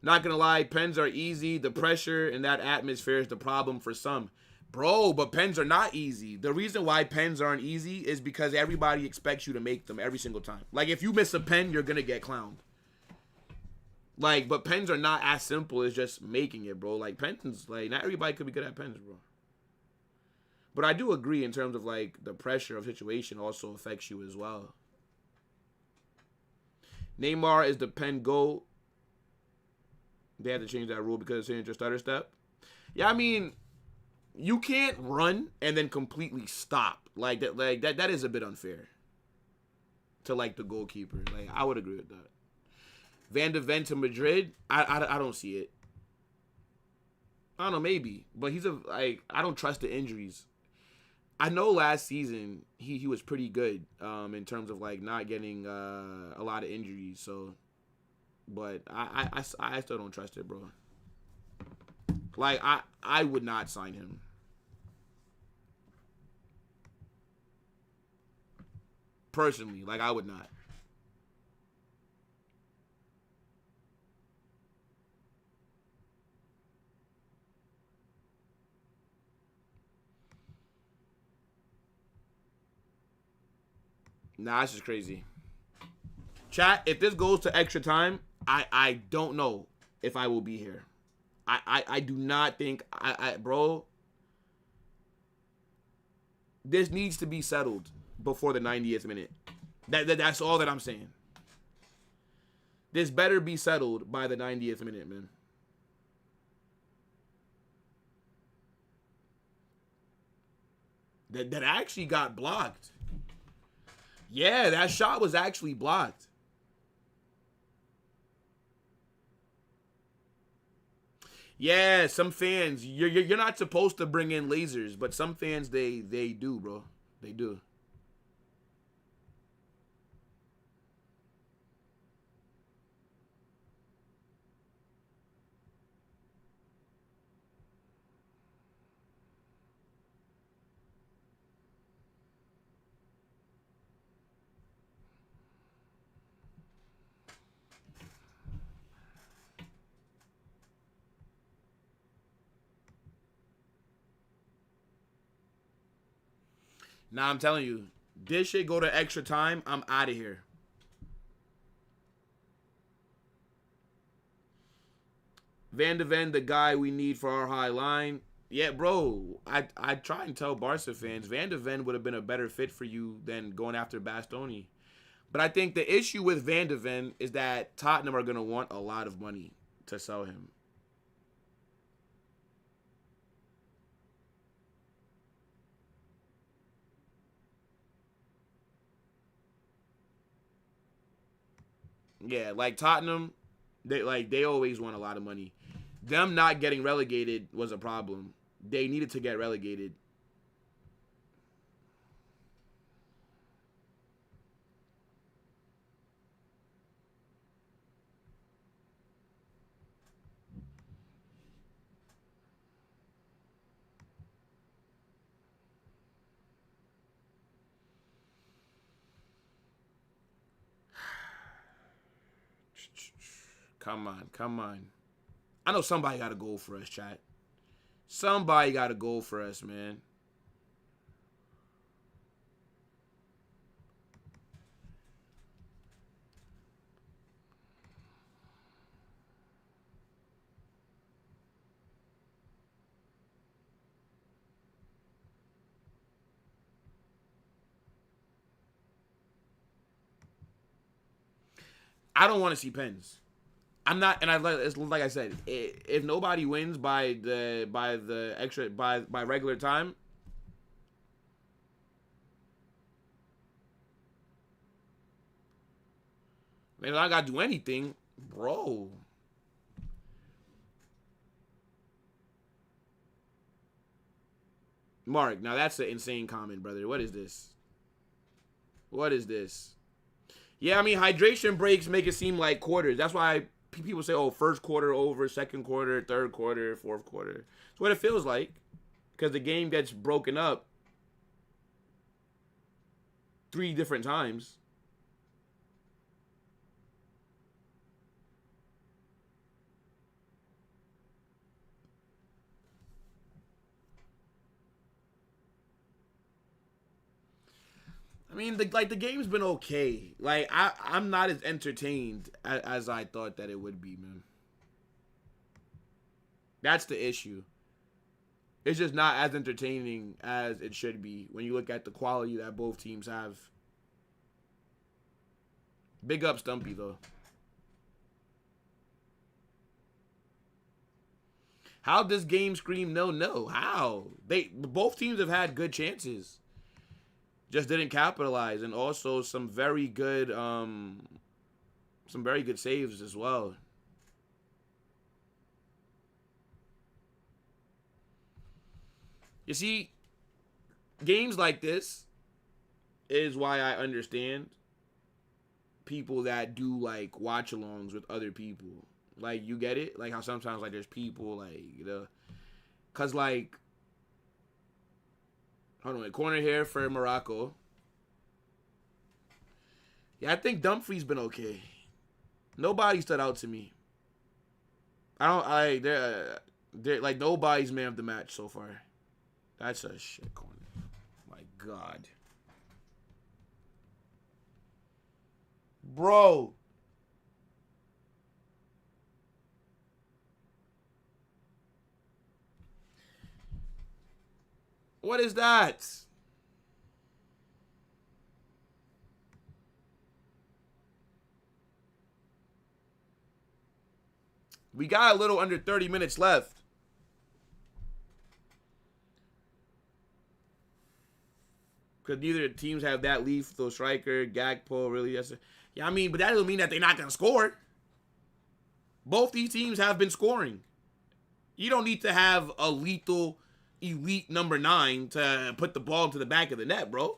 Not going to lie, pens are easy. The pressure in that atmosphere is the problem for some. Bro, but pens are not easy. The reason why pens aren't easy is because everybody expects you to make them every single time. Like, if you miss a pen, you're going to get clowned. Like, but pens are not as simple as just making it, bro. Like, pens, like, not everybody could be good at pens, bro. But I do agree in terms of, like, the pressure of situation also affects you as well. Neymar is the pen goal. They had to change that rule because it's signature stutter step. Yeah, I mean, you can't run and then completely stop. Like that is a bit unfair to, like, the goalkeeper. Like, I would agree with that. Van de Ven to Madrid, I don't see it. I don't know, maybe. But I don't trust the injuries. I know last season he was pretty good in terms of, like, not getting a lot of injuries. So, but I still don't trust it, bro. Like, I would not sign him. Personally, like, I would not. Nah, this is crazy. Chat, if this goes to extra time, I don't know if I will be here. I do not think bro. This needs to be settled before the 90th minute. That's all that I'm saying. This better be settled by the 90th minute, man. That actually got blocked. Yeah, that shot was actually blocked. Yeah, some fans, you're not supposed to bring in lasers, but some fans they do, bro. They do. Nah, I'm telling you, this shit go to extra time, I'm out of here. Van de Ven, the guy we need for our high line. Yeah, bro, I try and tell Barca fans, Van de Ven would have been a better fit for you than going after Bastoni. But I think the issue with Van de Ven is that Tottenham are going to want a lot of money to sell him. Yeah, like Tottenham, they always want a lot of money. Them not getting relegated was a problem. They needed to get relegated. Come on, come on. I know somebody got a goal for us, chat. Somebody got a goal for us, man. I don't want to see pens. I'm not, and it's like I said, if nobody wins by regular time, man, I gotta do anything, bro. Mark, now that's an insane comment, brother. What is this? What is this? Yeah, I mean, hydration breaks make it seem like quarters. That's why people say, oh, first quarter over, second quarter, third quarter, fourth quarter. It's what it feels like because the game gets broken up 3 different times. I mean, the game's been okay. Like, I'm not as entertained as I thought that it would be, man. That's the issue. It's just not as entertaining as it should be when you look at the quality that both teams have. Big up Stumpy, though. How does game scream no? How? Both teams have had good chances. Just didn't capitalize, and also some very good saves as well. You see, games like this is why I understand people that do like watch-alongs with other people. Like, you get it? Like how sometimes like there's people like, you know, cause like, hold on, corner here for Morocco. Yeah, I think Dumfries been okay. Nobody stood out to me. They're like nobody's man of the match so far. That's a shit corner. My God. Bro. What is that? We got a little under 30 minutes left. Because neither teams have that lethal striker, Gakpo, really. Yeah, I mean, but that doesn't mean that they're not going to score. Both these teams have been scoring. You don't need to have a lethal elite number 9 to put the ball into the back of the net, bro.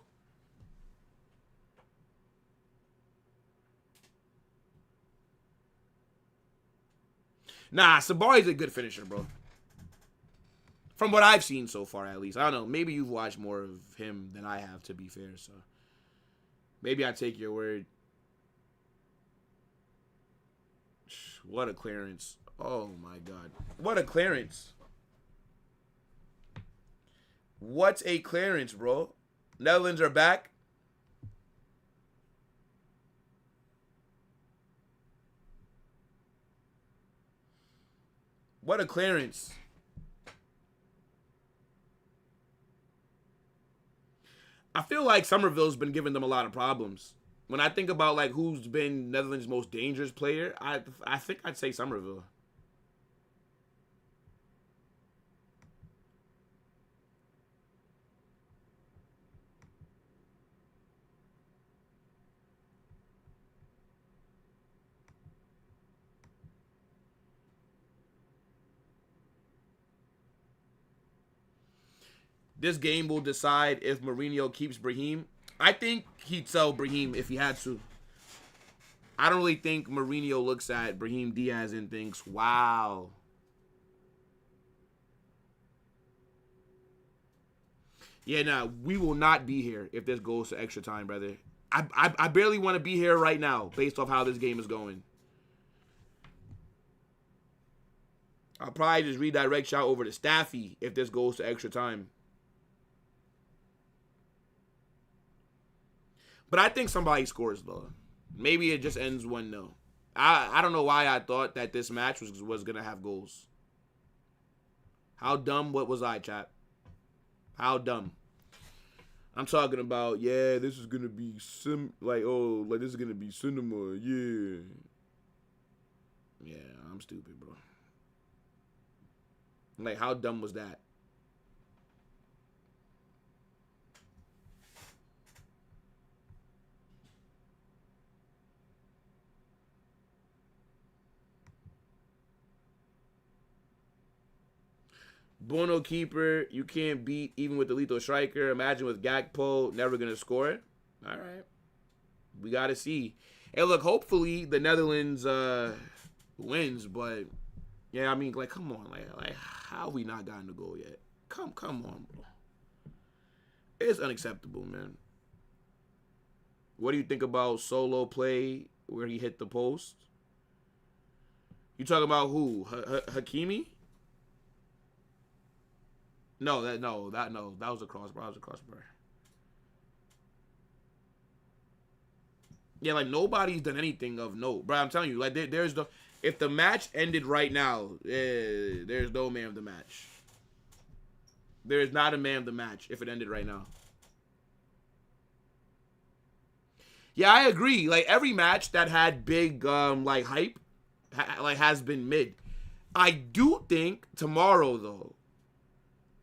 Nah, Sabari's a good finisher, bro. From what I've seen so far, at least. I don't know. Maybe you've watched more of him than I have, to be fair. So maybe I take your word. What a clearance. Oh, my God. What a clearance. What a clearance, bro. Netherlands are back. What a clearance. I feel like Somerville's been giving them a lot of problems. When I think about like who's been Netherlands' most dangerous player, I think I'd say Somerville. This game will decide if Mourinho keeps Brahim. I think he'd sell Brahim if he had to. I don't really think Mourinho looks at Brahim Diaz and thinks, wow. Yeah, nah, we will not be here if this goes to extra time, brother. I barely want to be here right now based off how this game is going. I'll probably just redirect shot over to Staffy if this goes to extra time. But I think somebody scores, though. Maybe it just ends 1-0. I don't know why I thought that this match was going to have goals. How dumb what was I, chat? How dumb? I'm talking about, yeah, this is going to be this is going to be cinema, yeah. Yeah, I'm stupid, bro. Like, how dumb was that? Bono keeper, you can't beat even with the lethal striker. Imagine with Gakpo, never going to score it. All right. We got to see. Hey, look, hopefully the Netherlands wins, but yeah, I mean, like, come on. Like how have we not gotten the goal yet? Come on, bro. It's unacceptable, man. What do you think about solo play where he hit the post? You talking about who? Hakimi? No, that was a crossbar. That was a crossbar. Yeah, like nobody's done anything of note, bro. I'm telling you, like if the match ended right now, there's no man of the match. There is not a man of the match if it ended right now. Yeah, I agree. Like every match that had big like hype, has been mid. I do think tomorrow though.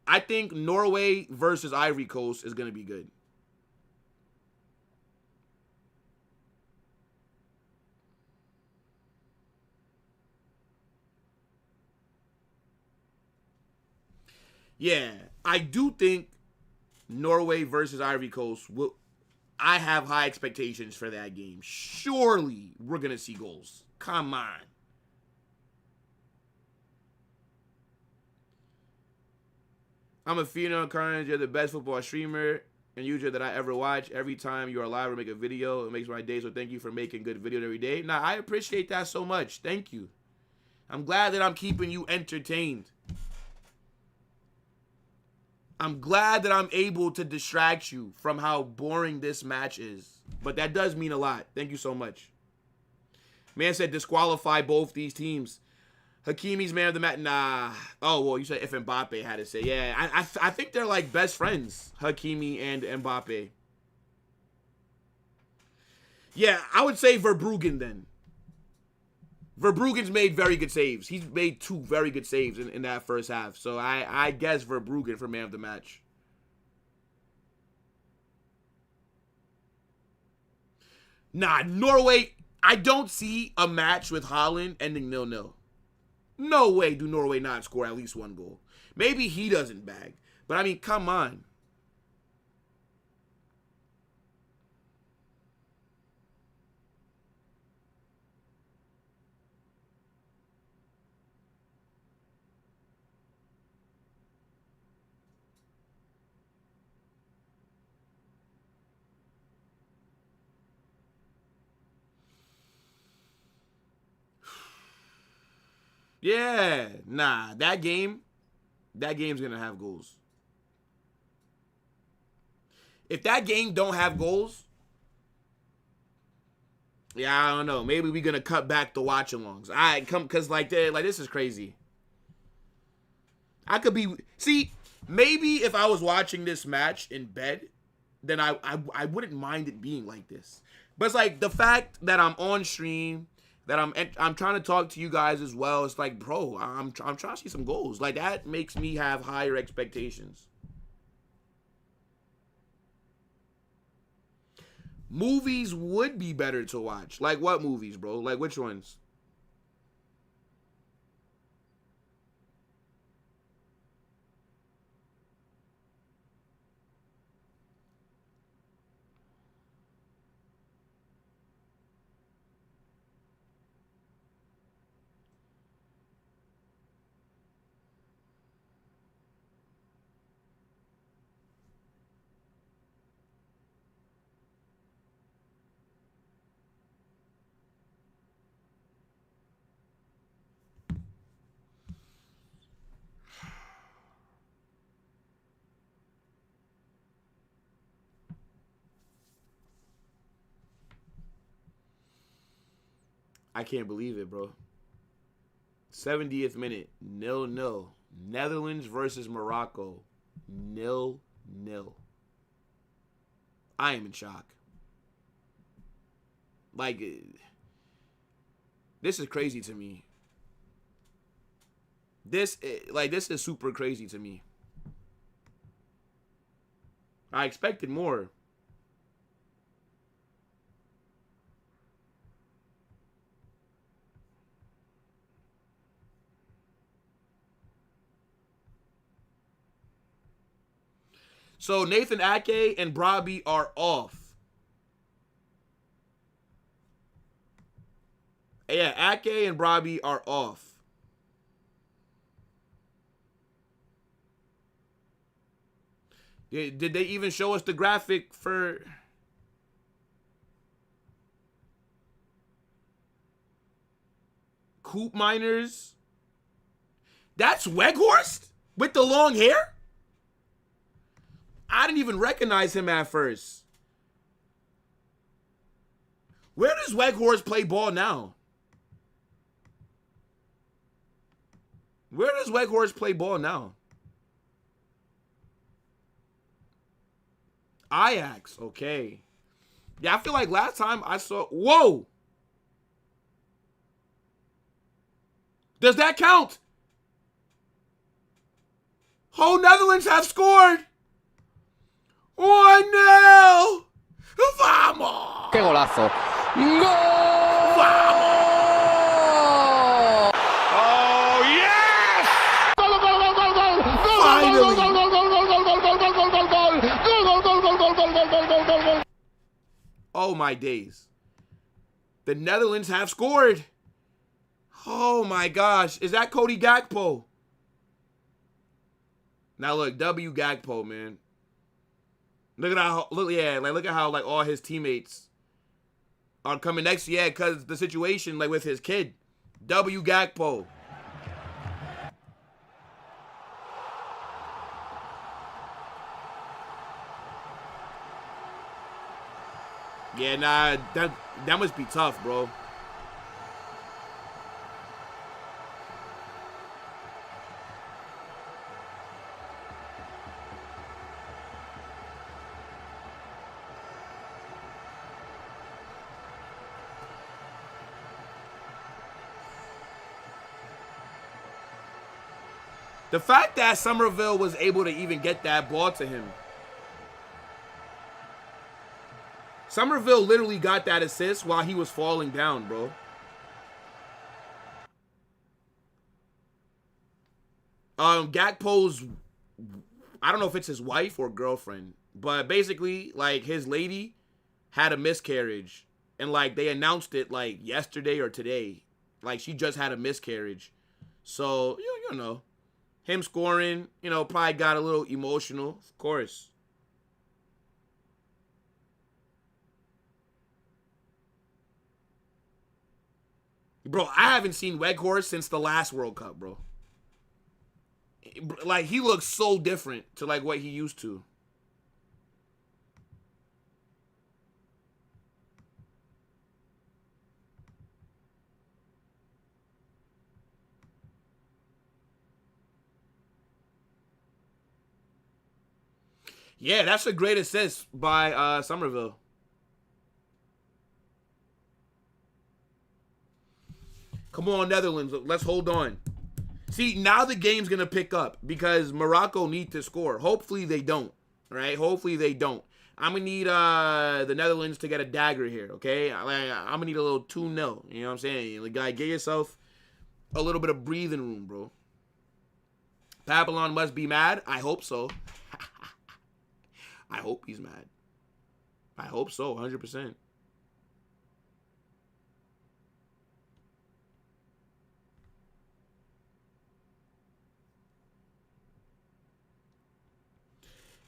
I think Norway versus Ivory Coast is gonna be good. Yeah, I do think Norway versus Ivory Coast will. I have high expectations for that game. Surely we're gonna see goals. Come on. I'm a Fino Carnage. You're the best football streamer and user that I ever watch. Every time you are live or make a video, it makes my day. So thank you for making good videos every day. Nah, I appreciate that so much. Thank you. I'm glad that I'm keeping you entertained. I'm glad that I'm able to distract you from how boring this match is. But that does mean a lot. Thank you so much. Man said disqualify both these teams. Hakimi's man of the match. Nah. Oh, well, you said if Mbappe had to say. Yeah, I think they're like best friends, Hakimi and Mbappe. Yeah, I would say Verbruggen then. Verbruggen's made very good saves. He's made 2 very good saves in that first half. So I guess Verbruggen for man of the match. Nah, Norway, I don't see a match with Holland ending 0-0. No way do Norway not score at least 1 goal. Maybe he doesn't bag. But I mean, come on. Yeah, nah, that game's gonna have goals. If that game don't have goals, yeah, I don't know. Maybe we're gonna cut back the watch-alongs. I come because like this is crazy. I could be maybe if I was watching this match in bed, then I wouldn't mind it being like this. But it's like the fact that I'm on stream, that I'm trying to talk to you guys as well. It's like, bro, I'm trying to see some goals. Like that makes me have higher expectations. Movies would be better to watch. Like what movies, bro? Like which ones? I can't believe it, bro. 70th minute, 0-0. Netherlands versus Morocco, 0-0. I am in shock. Like, this is crazy to me. This is super crazy to me. I expected more. So Nathan Ake and Brobby are off. Yeah, Ake and Brobby are off. Did they even show us the graphic for... Coop Miners? That's Weghorst? With the long hair? I didn't even recognize him at first. Where does Weghorst play ball now? Where does Weghorst play ball now? Ajax, okay. Yeah, I feel like last time I saw... Whoa! Does that count? Oh, Netherlands have scored! 1-0! ¡Vamos! ¡Qué golazo! ¡Gol! ¡Vamos! Oh, yes! Finally! Oh, my days. The Netherlands have scored. Oh, my gosh. Is that Cody Gakpo? Now, look, W Gakpo, man. Look at how, look at how, like, all his teammates are coming next. Yeah, because the situation, like, with his kid. W Gakpo. Yeah, nah, that must be tough, bro. The fact that Somerville was able to even get that ball to him. Somerville literally got that assist while he was falling down, bro. Gakpo's, I don't know if it's his wife or girlfriend, but basically, like, his lady had a miscarriage. And, like, they announced it, like, yesterday or today. Like, she just had a miscarriage. So, you know. Him scoring, you know, probably got a little emotional, of course. Bro, I haven't seen Weghorst since the last World Cup, bro. Like, he looks so different to, like, what he used to. Yeah, that's a great assist by Somerville. Come on, Netherlands. Let's hold on. See, now the game's going to pick up because Morocco need to score. Hopefully they don't, right? Hopefully they don't. I'm going to need the Netherlands to get a dagger here, okay? I'm going to need a little 2-0. You know what I'm saying? Like, guy, get yourself a little bit of breathing room, bro. Papillon must be mad. I hope so. I hope he's mad. I hope so, 100%.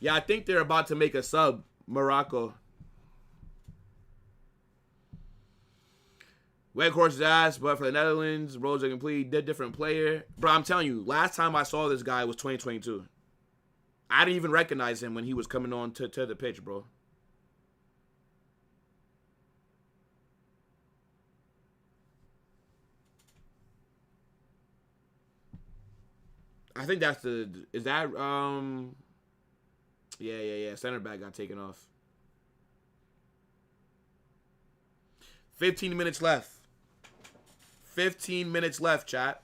Yeah, I think they're about to make a sub, Morocco. Weghorst's ass, but for the Netherlands, Rose a completely different player. Bro, I'm telling you, last time I saw this guy was 2022. I didn't even recognize him when he was coming on to the pitch, bro. I think that's the. Is that Yeah. Center back got taken off. 15 minutes left. 15 minutes left, chat.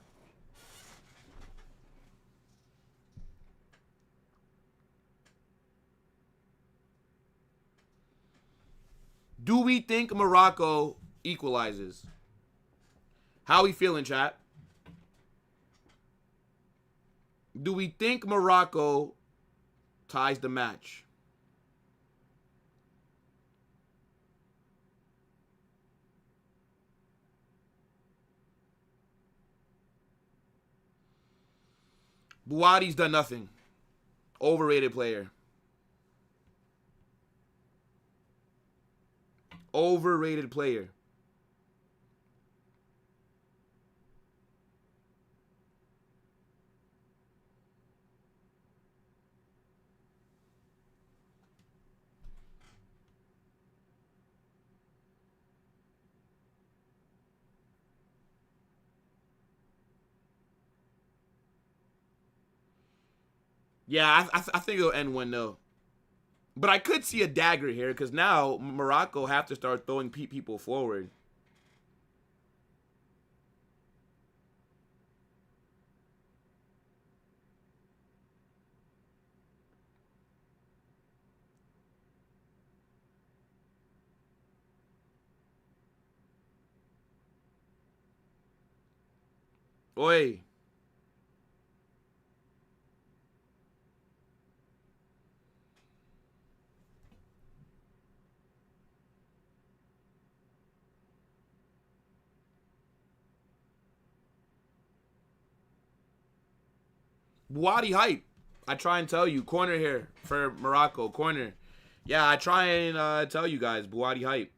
Do we think Morocco equalizes? How we feeling, chat? Do we think Morocco ties the match? Buadi's done nothing. Overrated player. Overrated player. Yeah, I think it'll end 1-0. But I could see a dagger here because now Morocco have to start throwing people forward. Oi. Buadi hype. I try and tell you. Corner here for Morocco. Corner. Yeah, I try and tell you guys. Buadi hype.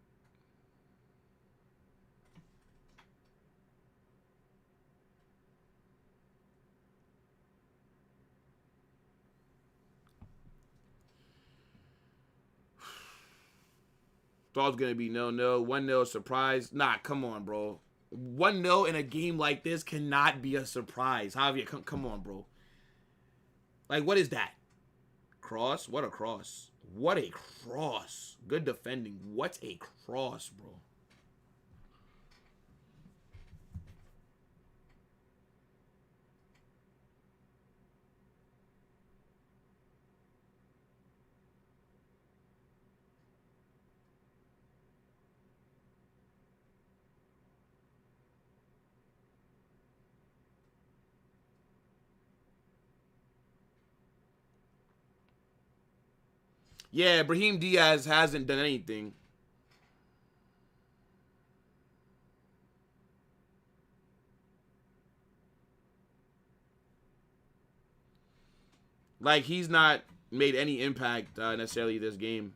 Thought it was going to be 0-0. 1-0 surprise. Nah, come on, bro. 1-0 in a game like this cannot be a surprise. Javier, come on, bro. Like, what is that? Cross? What a cross. What a cross. Good defending. What a cross, bro. Yeah, Brahim Diaz hasn't done anything. Like, he's not made any impact necessarily this game.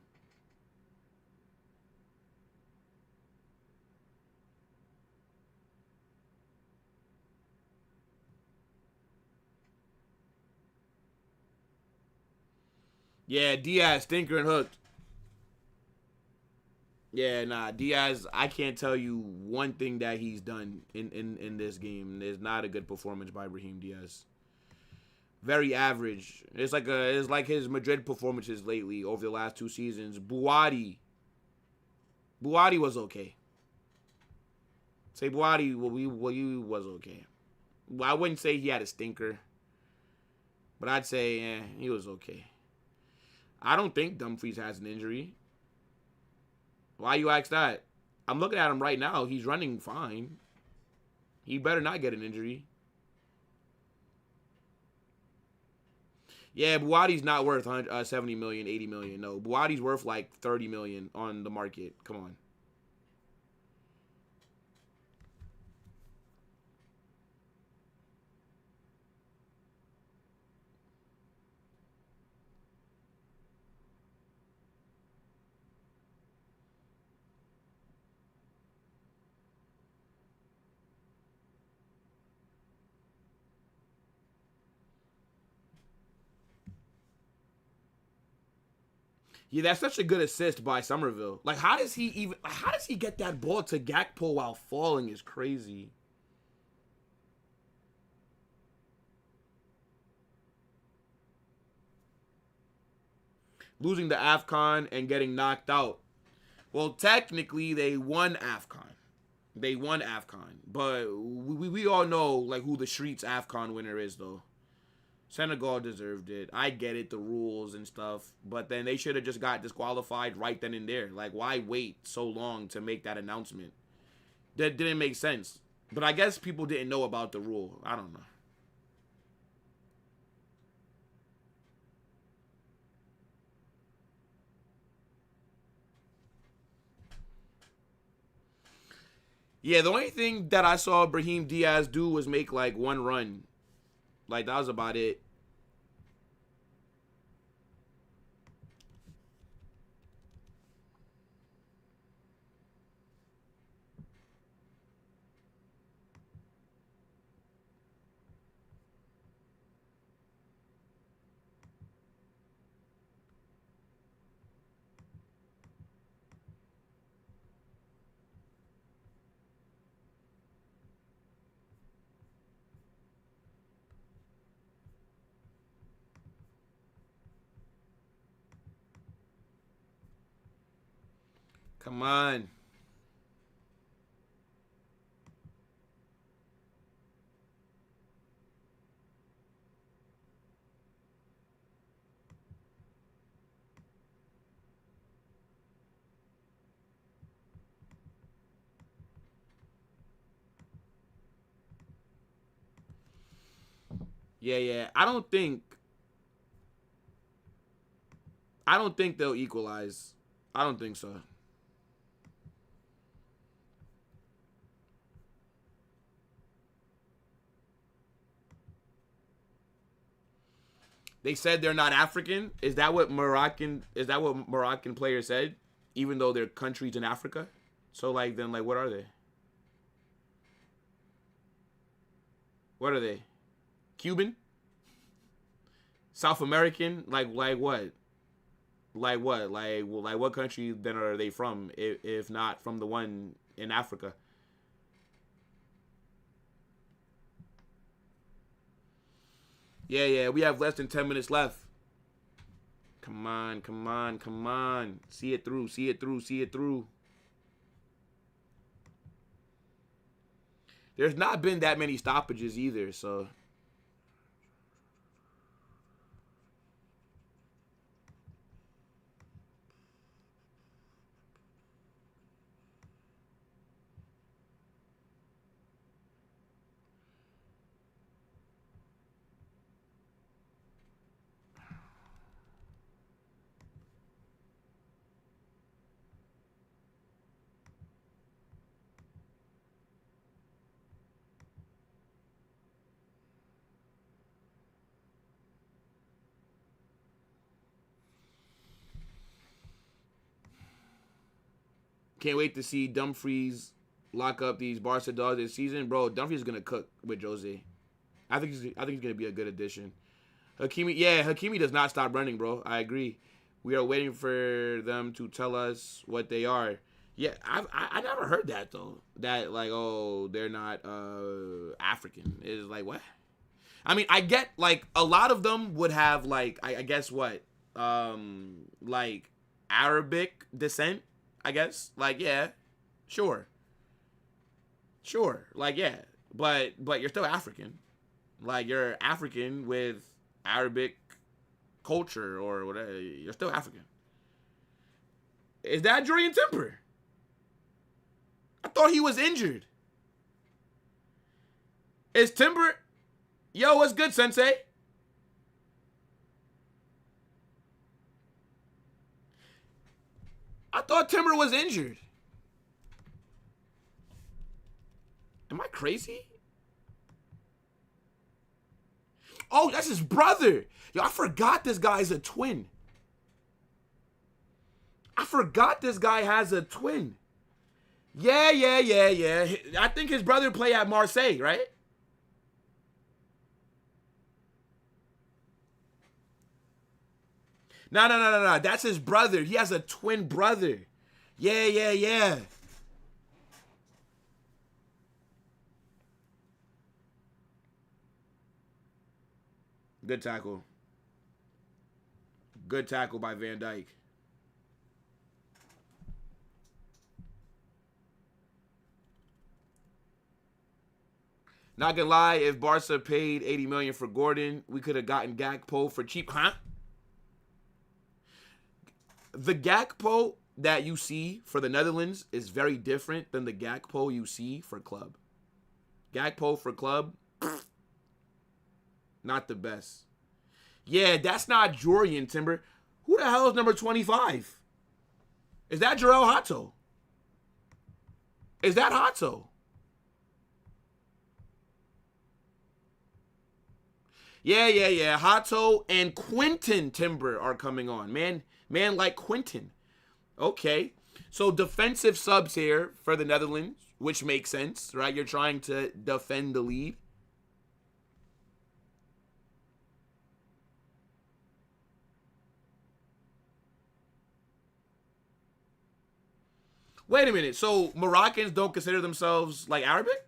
Yeah, Diaz, stinker and hooked. Yeah, nah, Diaz, I can't tell you one thing that he's done in this game. There's not a good performance by Brahim Diaz. Very average. It's like his Madrid performances lately over the last 2 seasons. Buadi was okay. Say Buadi, he was okay. Well, I wouldn't say he had a stinker, but I'd say he was okay. I don't think Dumfries has an injury. Why you ask that? I'm looking at him right now. He's running fine. He better not get an injury. Yeah, Buadi's not worth 70 million, 80 million. No, Buadi's worth like 30 million on the market. Come on. Yeah, that's such a good assist by Somerville. Like, how does he get that ball to Gakpo while falling is crazy. losing the AFCON and getting knocked out. Well, technically, they won AFCON. They won AFCON. But we all know like who the streets AFCON winner is, though. Senegal deserved it. I get it, the rules and stuff. But then they should have just got disqualified right then and there. Like, why wait so long to make that announcement? That didn't make sense. But I guess people didn't know about the rule. I don't know. Yeah, the only thing that I saw Brahim Diaz do was make like one run. Like, that was about it. Come on. Yeah. I don't think they'll equalize. I don't think so. They said they're not African. Is that what Moroccan players said? Even though their country's in Africa? So like then like what are they? What are they? Cuban? South American? Like what? Like what? Like what country then are they from if not from the one in Africa? Yeah, we have less than 10 minutes left. Come on. See it through. There's not been that many stoppages either, so. Can't wait to see Dumfries lock up these Barca dogs this season, bro. Dumfries is gonna cook with Jose. I think he's gonna be a good addition. Hakimi does not stop running, bro. I agree. We are waiting for them to tell us what they are. Yeah, I never heard that though. That like, oh, they're not African. It's like what? I mean, I get like a lot of them would have like I guess what like Arabic descent. I guess like yeah, sure, like yeah, but you're still African. Like you're African with Arabic culture or whatever. You're still African. Is that Julian Timber? I thought he was injured. Is Timber? Yo, what's good, Sensei? I thought Timber was injured. Am I crazy? Oh, that's his brother. Yo, I forgot this guy's a twin. I forgot this guy has a twin. Yeah. I think his brother played at Marseille, right? No. That's his brother. He has a twin brother. Yeah. Good tackle. Good tackle by Van Dijk. Not gonna lie, if Barca paid $80 million for Gordon, we could have gotten Gakpo for cheap. Huh? The Gakpo that you see for the Netherlands is very different than the Gakpo you see for club. Gakpo for club, not the best. Yeah, that's not Jorian, Timber. Who the hell is number 25? Is that Jarell Hato? Is that Hato? Yeah. Hato and Quinton Timber are coming on. Man like Quinton. Okay. So defensive subs here for the Netherlands, which makes sense, right? You're trying to defend the lead. Wait a minute. So Moroccans don't consider themselves like Arabic?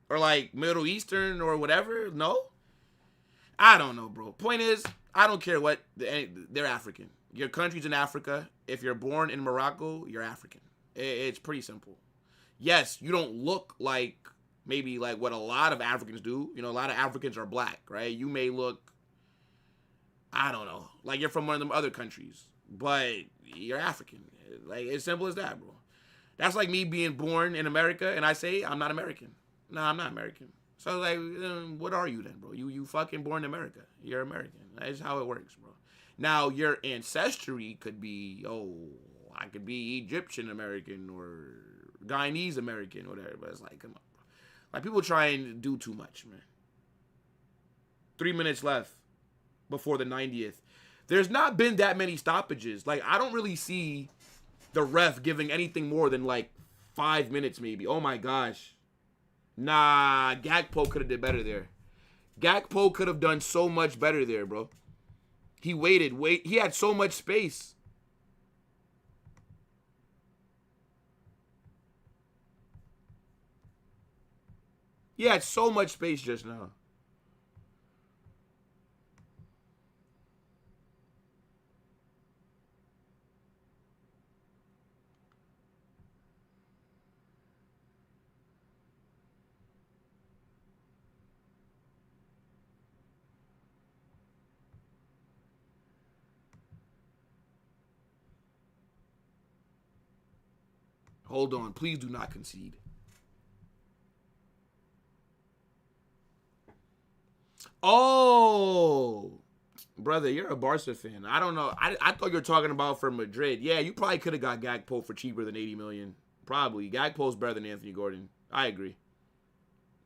Or like Middle Eastern or whatever? No? I don't know, bro. Point is, I don't care what. They're African. Your country's in Africa. If you're born in Morocco, you're African. It's pretty simple. Yes, you don't look like maybe like what a lot of Africans do. You know, a lot of Africans are black, right? You may look, I don't know, like you're from one of them other countries. But you're African. Like, it's simple as that, bro. That's like me being born in America and I say I'm not American. No, I'm not American. So, like, what are you then, bro? You fucking born in America. You're American. That's how it works, bro. Now, your ancestry could be, I could be Egyptian American or Guyanese American or whatever. But it's like, come on, bro. Like, people try and do too much, man. 3 minutes left before the 90th. There's not been that many stoppages. Like, I don't really see the ref giving anything more than, like, 5 minutes maybe. Oh, my gosh. Nah, Gakpo could have did better there. Gakpo could have done so much better there, bro. He waited. He had so much space. He had so much space just now. Hold on. Please do not concede. Oh, brother, you're a Barca fan. I don't know. I thought you were talking about for Madrid. Yeah, you probably could have got Gakpo for cheaper than 80 million. Probably. Gakpo's better than Anthony Gordon. I agree.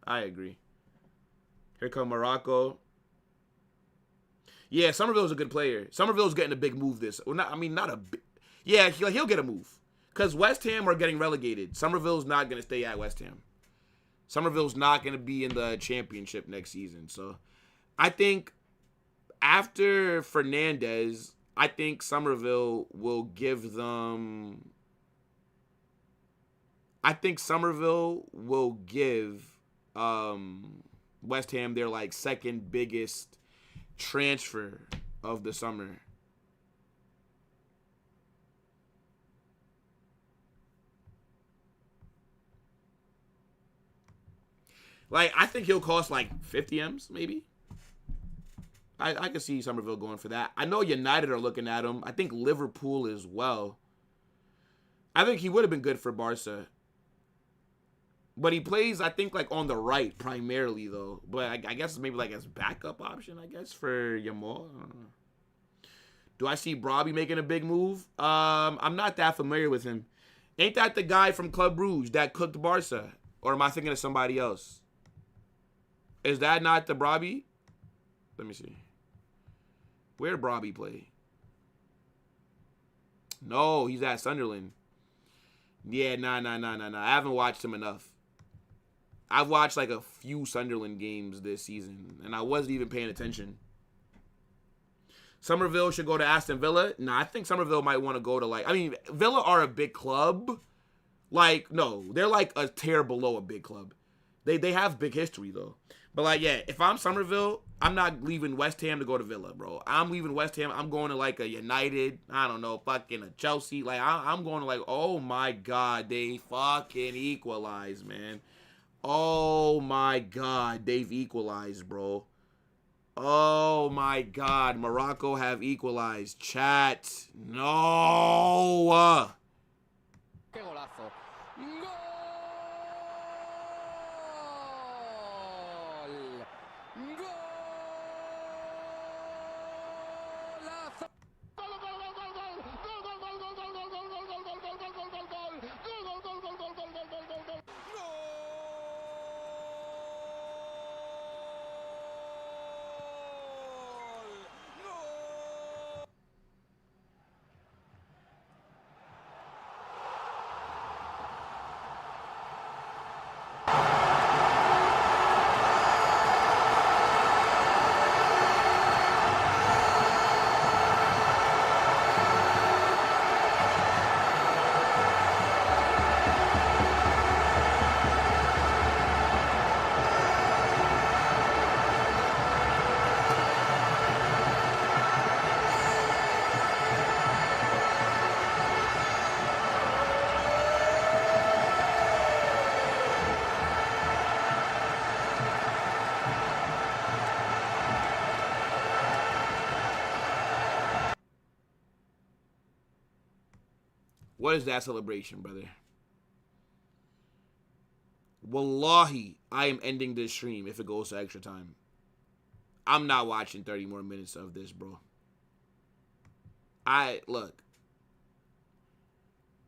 Here come Morocco. Yeah, Somerville's a good player. Somerville's getting a big move this. Well, not a big. Yeah, he'll get a move. Because West Ham are getting relegated. Somerville's not going to stay at West Ham. Somerville's not going to be in the championship next season. So I think after Fernandez, I think Somerville will give them... I think Somerville will give West Ham their, like, second biggest transfer of the summer. Like, I think he'll cost like 50 M's, maybe. I could see Somerville going for that. I know United are looking at him. I think Liverpool as well. I think he would have been good for Barca. But he plays, I think, like on the right primarily, though. But I guess maybe like as backup option, I guess, for Yamal. I don't know. Do I see Brobby making a big move? I'm not that familiar with him. Ain't that the guy from Club Brugge that cooked Barca? Or am I thinking of somebody else? Is that not the Brobby? Let me see. Where Brobby play? No, he's at Sunderland. Yeah, nah. I haven't watched him enough. I've watched like a few Sunderland games this season, and I wasn't even paying attention. Somerville should go to Aston Villa. Nah, I think Somerville might want to go to like... I mean, Villa are a big club. Like, no, they're like a tier below a big club. They have big history, though. But, like, yeah, if I'm Somerville, I'm not leaving West Ham to go to Villa, bro. I'm leaving West Ham. I'm going to, like, a United. I don't know, fucking a Chelsea. Like, I'm going to, like, oh, my God. They fucking equalized, man. Oh, my God. They've equalized, bro. Oh, my God. Morocco have equalized. Chat. No. ¡Qué golazo! ¡Gol! ¡Golazo! What is that celebration, brother? Wallahi, I am ending this stream if it goes to extra time. I'm not watching 30 more minutes of this, bro. Look.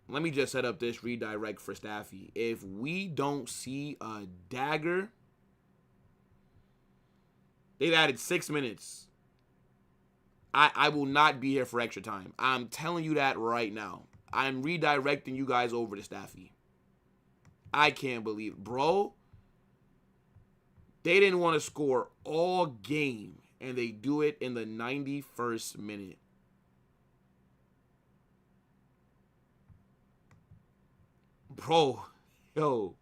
Let me just set up this redirect for Staffy. If we don't see a dagger, they've added 6 minutes. I will not be here for extra time. I'm telling you that right now. I'm redirecting you guys over to Staffy. I can't believe it. Bro, they didn't want to score all game, and they do it in the 91st minute. Bro, yo.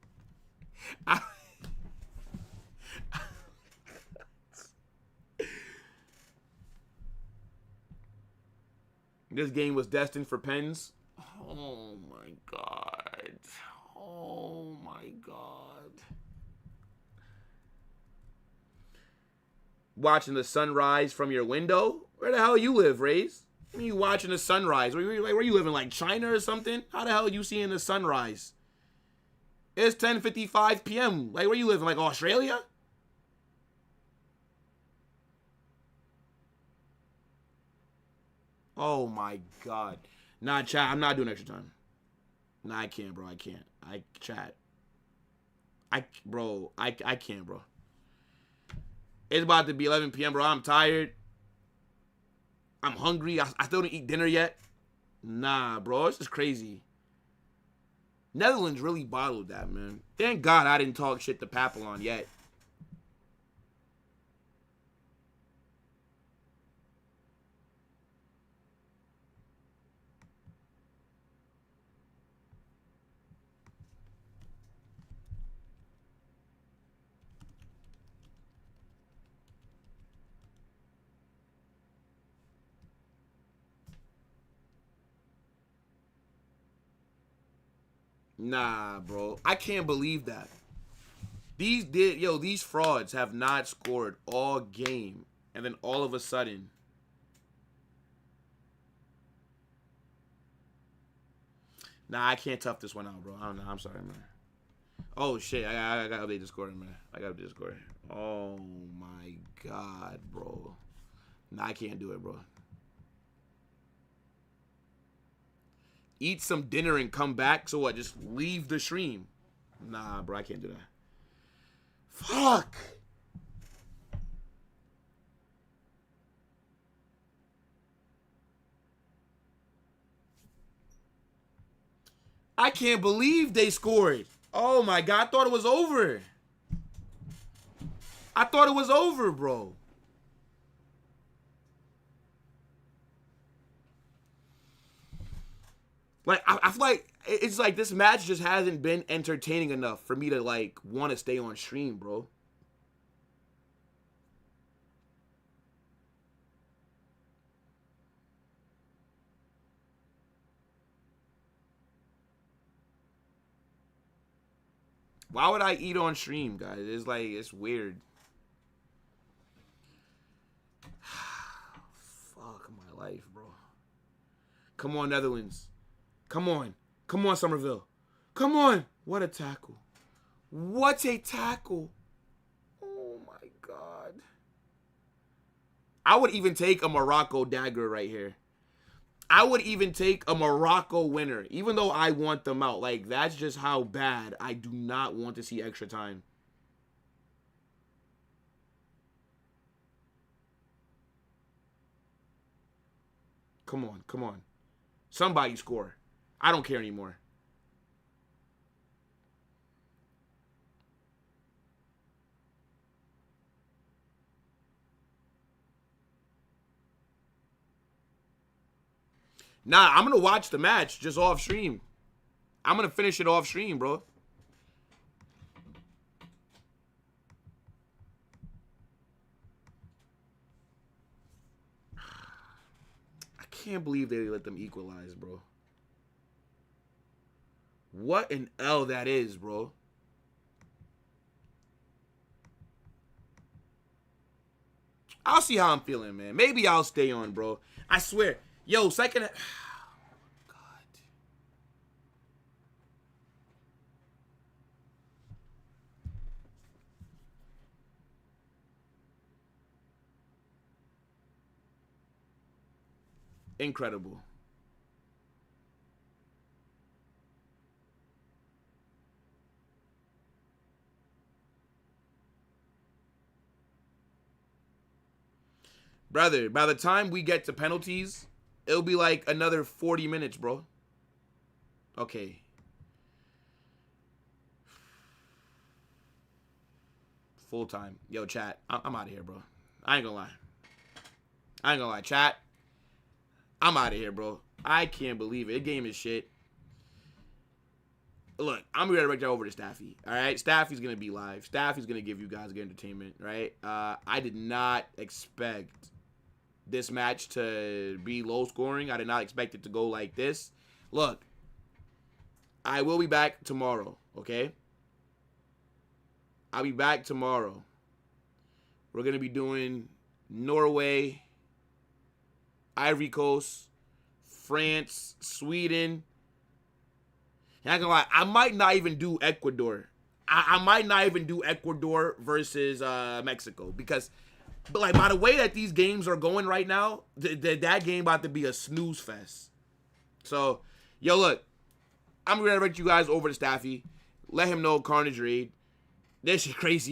This game was destined for pens. Oh my God. Oh my God. Watching the sunrise from your window? Where the hell you live, Rays? I mean, you watching the sunrise? Where you living, like China or something? How the hell are you seeing the sunrise? It's 10:55 p.m. Like, where you living, like Australia? Oh my God. Nah, chat, I'm not doing extra time. Nah, I can't, bro. I can't. I can't, bro. It's about to be 11 p.m., bro. I'm tired. I'm hungry. I still didn't eat dinner yet. Nah, bro. It's just crazy. Netherlands really bottled that, man. Thank God I didn't talk shit to Papillon yet. Nah, bro. I can't believe that. These frauds have not scored all game. And then all of a sudden. Nah, I can't tough this one out, bro. I don't know. I'm sorry, man. Oh, shit. I gotta update the score, man. I gotta update the score. Oh, my God, bro. Nah, I can't do it, bro. Eat some dinner and come back. So what? Just leave the stream. Nah, bro. I can't do that. Fuck. I can't believe they scored. Oh, my God. I thought it was over. I thought it was over, bro. Like, I feel like it's like this match just hasn't been entertaining enough for me to, like, want to stay on stream, bro. Why would I eat on stream, guys? It's like, it's weird. Fuck my life, bro. Come on, Netherlands. Come on. Come on, Somerville. Come on. What a tackle. What a tackle. Oh, my God. I would even take a Morocco dagger right here. I would even take a Morocco winner, even though I want them out. Like, that's just how bad I do not want to see extra time. Come on, come on. Somebody score. I don't care anymore. Nah, I'm going to watch the match just off stream. I'm going to finish it off stream, bro. I can't believe they let them equalize, bro. What an L that is, bro. I'll see how I'm feeling, man. Maybe I'll stay on, bro. I swear. Yo, second... God. Incredible. Brother, by the time we get to penalties, it'll be like another 40 minutes, bro. Okay. Full time. Yo, chat. I'm out of here, bro. I ain't gonna lie. I ain't gonna lie. Chat. I'm out of here, bro. I can't believe it. The game is shit. Look, I'm going to direct that over to Staffy. All right? Staffy's going to be live. Staffy's going to give you guys good entertainment, right? I did not expect this match to be low scoring. I did not expect it to go like this. Look, I will be back tomorrow, okay? I'll be back tomorrow. We're going to be doing Norway, Ivory Coast, France, Sweden. And I'm gonna lie, I might not even do Ecuador. I might not even do Ecuador versus Mexico because, but like by the way that these games are going right now, that game about to be a snooze fest. So, yo, look, I'm gonna direct you guys over to Staffy. Let him know Carnage Raid. This shit crazy.